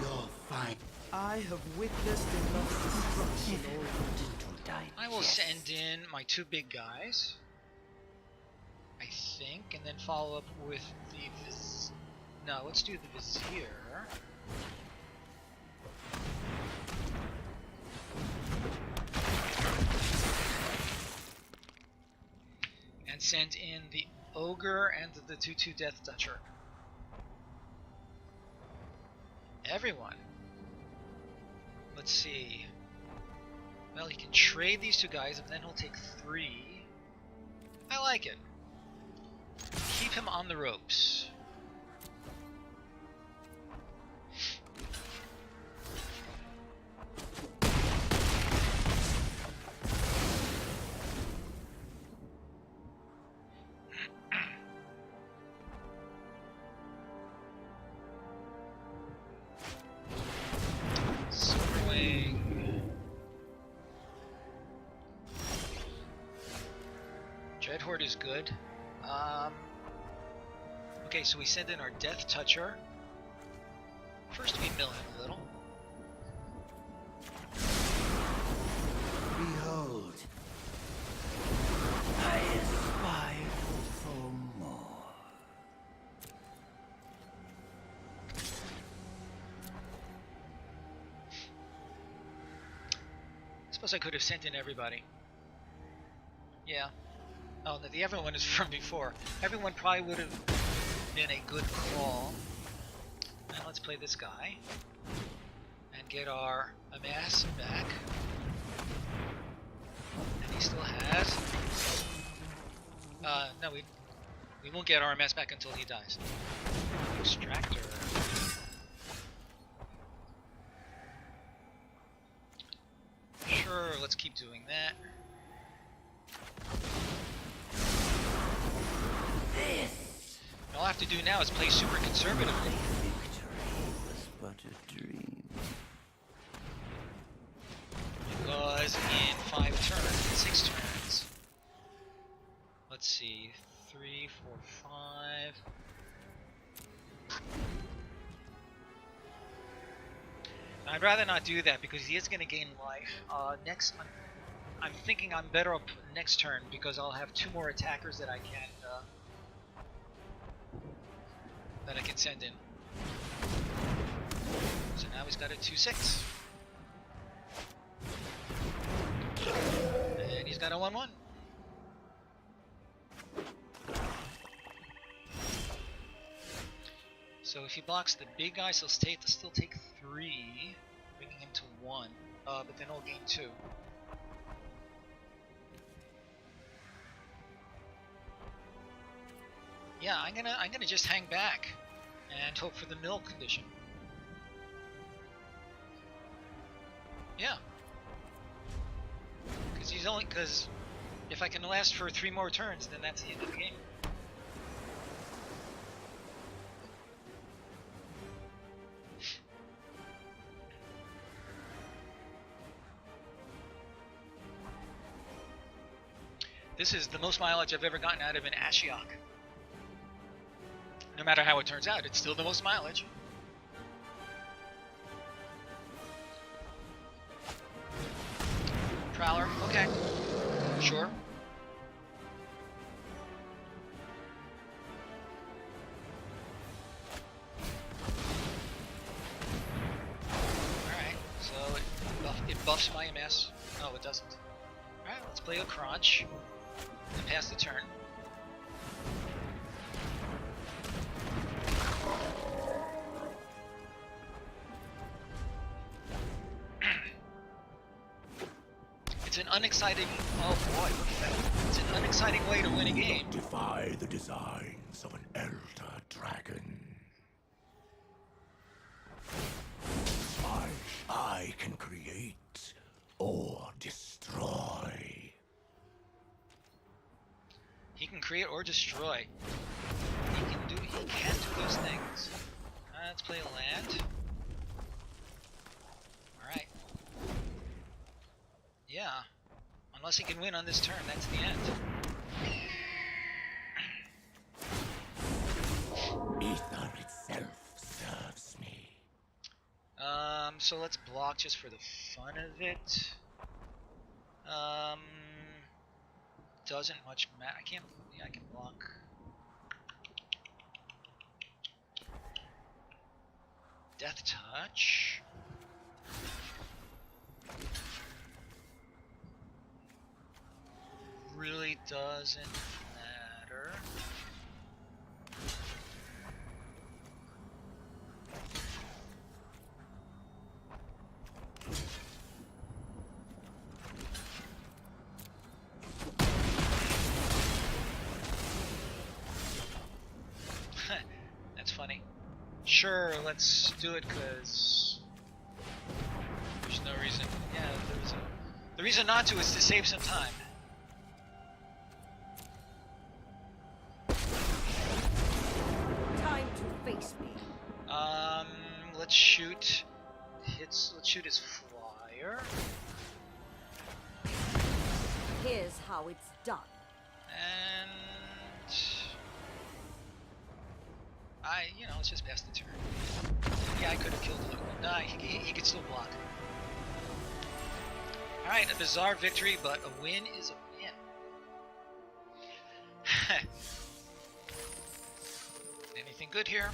You're fine. I have witnessed enough destruction already. I will send in my 2 big guys, I think, and then follow up with the no, let's do the Vizier. And send in the Ogre and the 2/2 Death Toucher. Everyone. Let's see. Well, he can trade these 2 guys, and then he'll take 3. I like it. Keep him on the ropes. Dreadhorde is good. Okay, so we send in our Death Toucher. First we mill him a little. Behold. I aspire for more. I suppose I could have sent in everybody. Yeah. Oh, no, the everyone is from before. Everyone probably would have been a good call. And let's play this guy. And get our Amass back. And he still has... no, we won't get our Amass back until he dies. Extractor. let's keep doing that. All I have to do now is play super conservatively. Victory was but a dream. Because in 5 turns, 6 turns. Let's see, 3, 4, 5. I'd rather not do that because he is going to gain life. Next, I'm thinking I'm better up next turn because I'll have 2 more attackers that I can send in. So now he's got a 2/6. And he's got a 1/1. So if he blocks the big guys, he'll still take 3, bringing him to 1. But then he'll gain 2. Yeah, I'm gonna just hang back and hope for the mill condition. Yeah. Because if I can last for 3 more turns, then that's the end of the game. This is the most mileage I've ever gotten out of an Ashiok. No matter how it turns out, it's still the most mileage. Prowler, okay. Sure. Alright, so it buffs my MS. No, it doesn't. Alright, let's play a crunch and pass the turn. It's an unexciting. Oh boy, look at that. It's an unexciting way to win a game. Defy the designs of an elder dragon. I can create or destroy. He can create or destroy. He can do those things. Let's play a land. Alright. Yeah. Unless he can win on this turn, that's the end. Ether itself serves me. So let's block just for the fun of it. Doesn't much matter. I can't. Yeah, I can block. Death Touch. Really doesn't matter. That's funny. Sure, let's do it because there's no reason. Yeah, the reason not to is to save some time. Time to face me. Let's shoot. Let's shoot his flyer. Here's how it's done. And let's just pass the turn. Yeah, I could have killed him. Nah, he could still block. Alright, a bizarre victory, but a win is a win. Anything good here?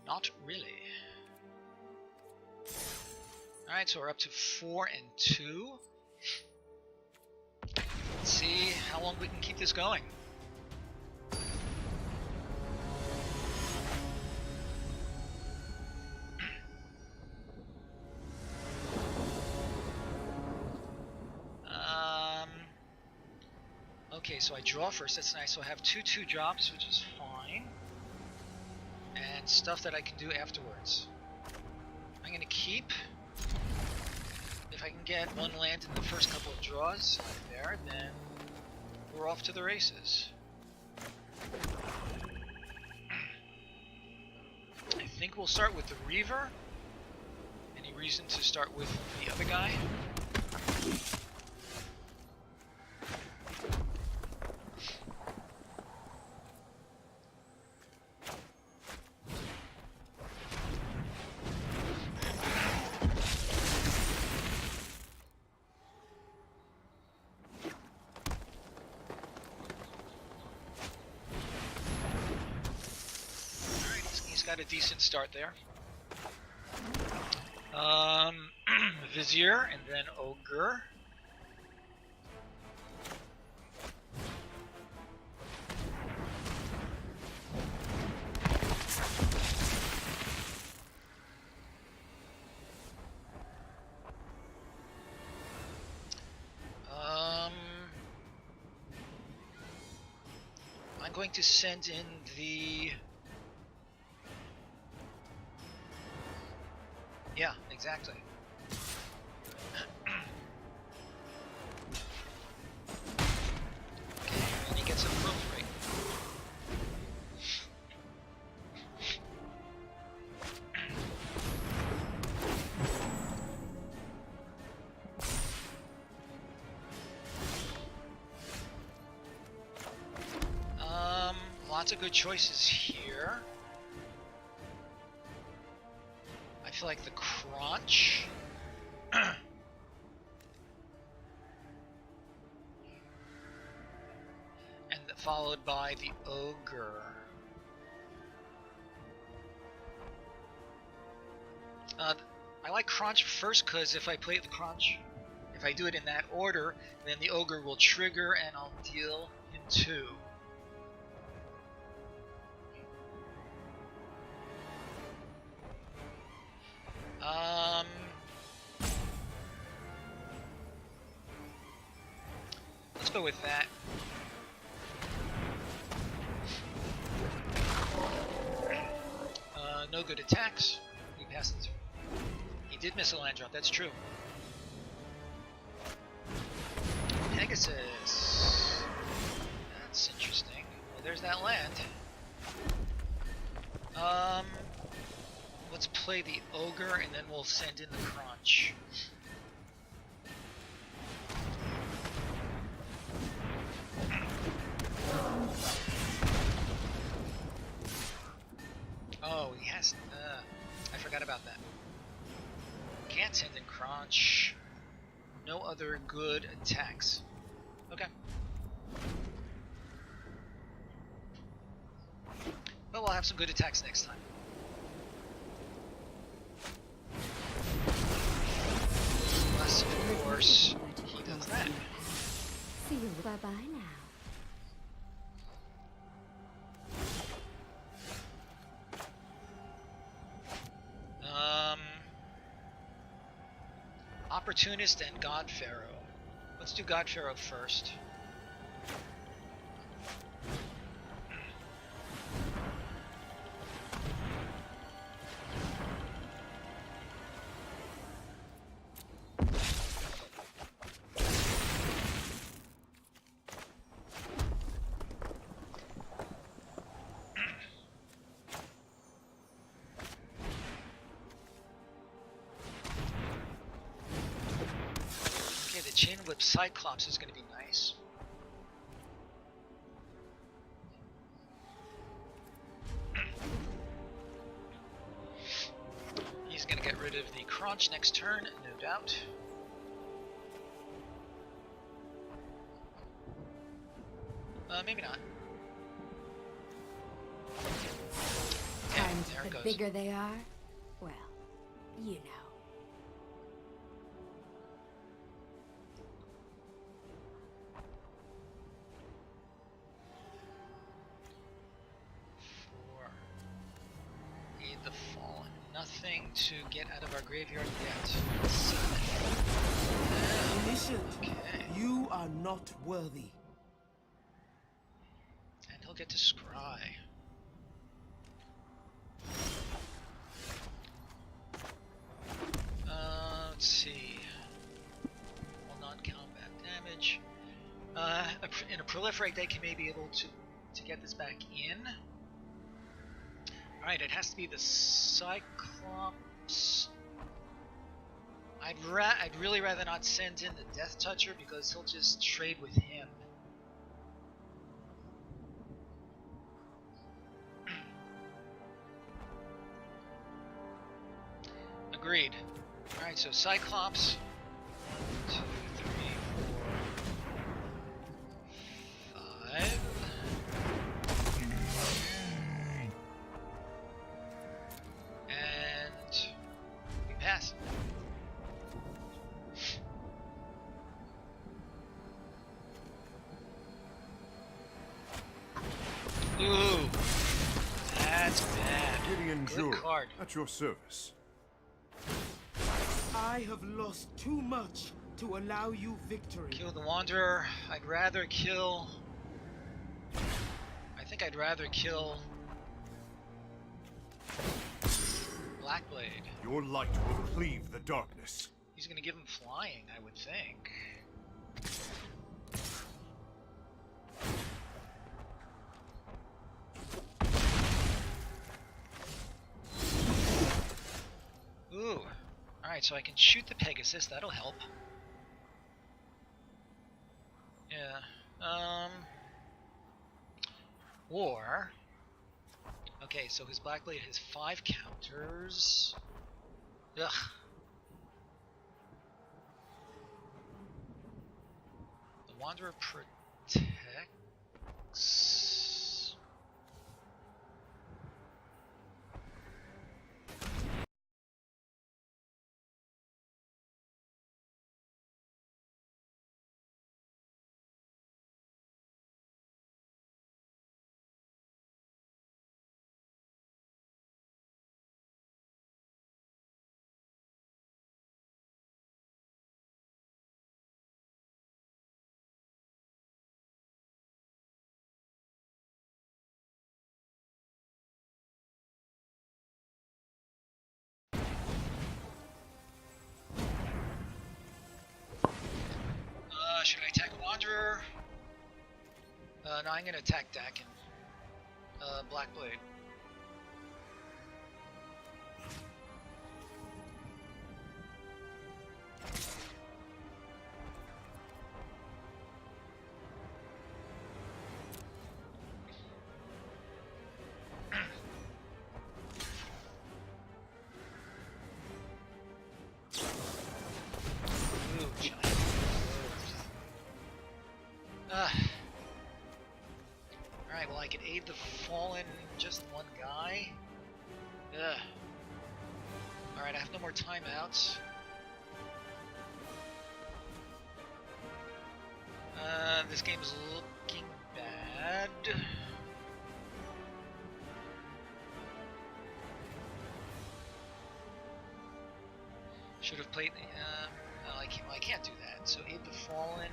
Not really. Alright, so we're up to 4 and 2. Let's see how long we can keep this going. Okay, so I draw first, that's nice. So I have 2/2 drops, which is fine. And stuff that I can do afterwards. I'm gonna keep. if I can get one land in the first couple of draws there, then we're off to the races. I think we'll start with the Reaver. Any reason to start with the other guy? Got a decent start there. Vizier and then Ogre. I'm going to send in the... Yeah, exactly. Okay, and he gets a growth rate. Lots of good choices here. I feel like the Crunch. And followed by the Ogre. I like Crunch first because if I play the Crunch, if I do it in that order, then the Ogre will trigger and I'll deal him 2. Let's go with that. No good attacks. He passed it. He did miss a land drop, that's true. Pegasus. That's interesting. Well, there's that land. Let's play the Ogre and then we'll send in the Crunch. Oh, he has... I forgot about that. Can't send in Crunch. No other good attacks. Okay. But we'll have some good attacks next time. Unless, of course, he does that. See you. Bye-bye now. Opportunist and God Pharaoh. Let's do God Pharaoh first. Chain Whip Cyclops is going to be nice. He's going to get rid of the Crunch next turn, no doubt. Maybe not. Yeah, And there it the goes. bigger they are, well, you know. The Fallen. Nothing to get out of our graveyard yet. Omniscient, Okay. you are not worthy. And he'll get to scry. Let's see. in a proliferate deck, you may be able to get this back in. Alright, it has to be the Cyclops. I'd really rather not send in the Death Toucher because he'll just trade with him. Agreed. Alright, so Cyclops. 1, 2, 3, 4, 5. And we pass. Ooh, that's bad. Gideon Good Druid, card. at your service. I have lost too much to allow you victory. Kill the Wanderer. I'd rather kill. I think I'd rather kill Blackblade. Your light will cleave the darkness. He's gonna give him flying, I would think. Ooh. Alright, so I can shoot the Pegasus, that'll help. Yeah. Or... Okay, so his Blackblade has 5 counters. Ugh. The Wanderer protects... should I attack Wanderer? No, I'm gonna attack Dakin. Blackblade. Ooh, giant. Alright, well I can aid the fallen just one guy. Ugh. Alright, I have no more timeouts. This game is looking bad. Should have played the, no, I can't do that. So aid the fallen.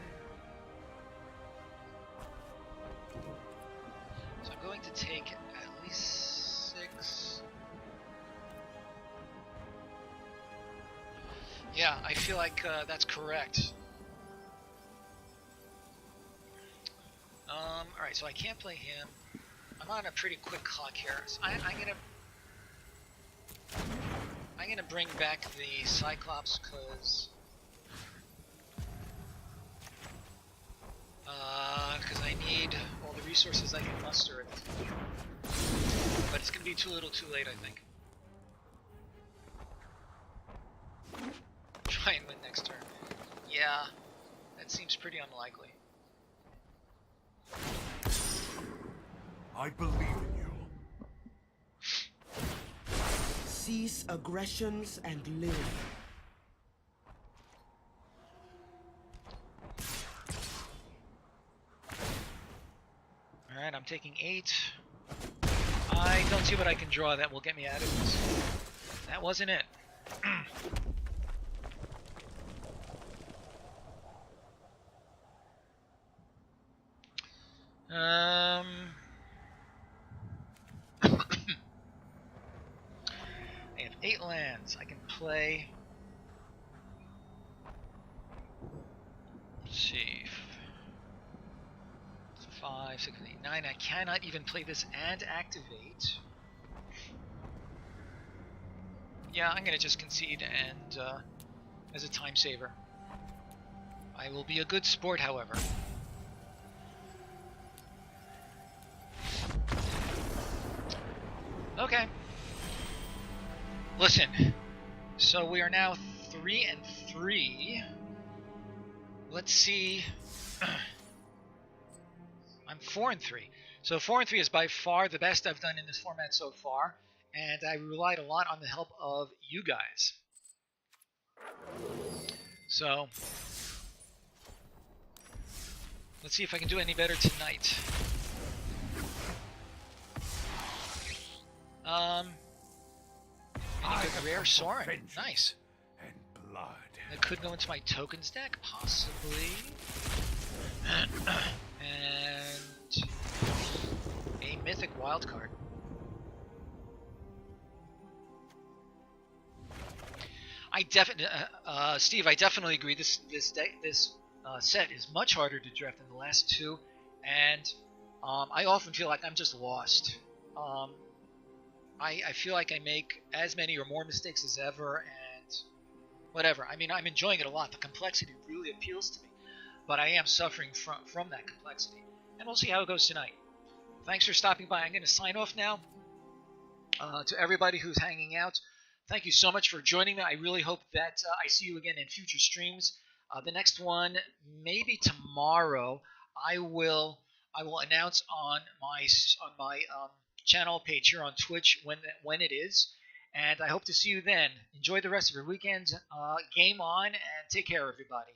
So I'm going to take at least 6. Yeah, I feel like that's correct. Alright, so I can't play him. I'm on a pretty quick clock here. So I'm gonna bring back the Cyclops because I need all the resources I can muster at this point. But it's gonna be too little, too late, I think. Try and win next turn. Yeah, that seems pretty unlikely. I believe in you. Cease aggressions and live. Alright, I'm taking 8. I don't see what I can draw that will get me out of this. That wasn't it. I have 8 lands. I can play. Let's see. 5, 6, 8, 9. I cannot even play this and activate. Yeah, I'm going to just concede and as a time saver. I will be a good sport, however. Okay. Listen. So we are now 3 and 3. Let's see. I'm 4 and 3. So 4 and 3 is by far the best I've done in this format so far, and I relied a lot on the help of you guys. So let's see if I can do any better tonight. Any good rare Soren? Nice. And blood. That could go into my tokens deck, possibly. And a mythic wildcard. I definitely, Steve, I definitely agree. This set is much harder to draft than the last two, and I often feel like I'm just lost. I feel like I make as many or more mistakes as ever, and whatever. I mean, I'm enjoying it a lot. The complexity really appeals to me, but I am suffering from that complexity. And we'll see how it goes tonight. Thanks for stopping by. I'm going to sign off now. To everybody who's hanging out, thank you so much for joining me. I really hope that I see you again in future streams. The next one, maybe tomorrow, I will announce on my channel page here on Twitch when it is, and I hope to see you then. Enjoy the rest of your weekend. Game on, and take care, everybody.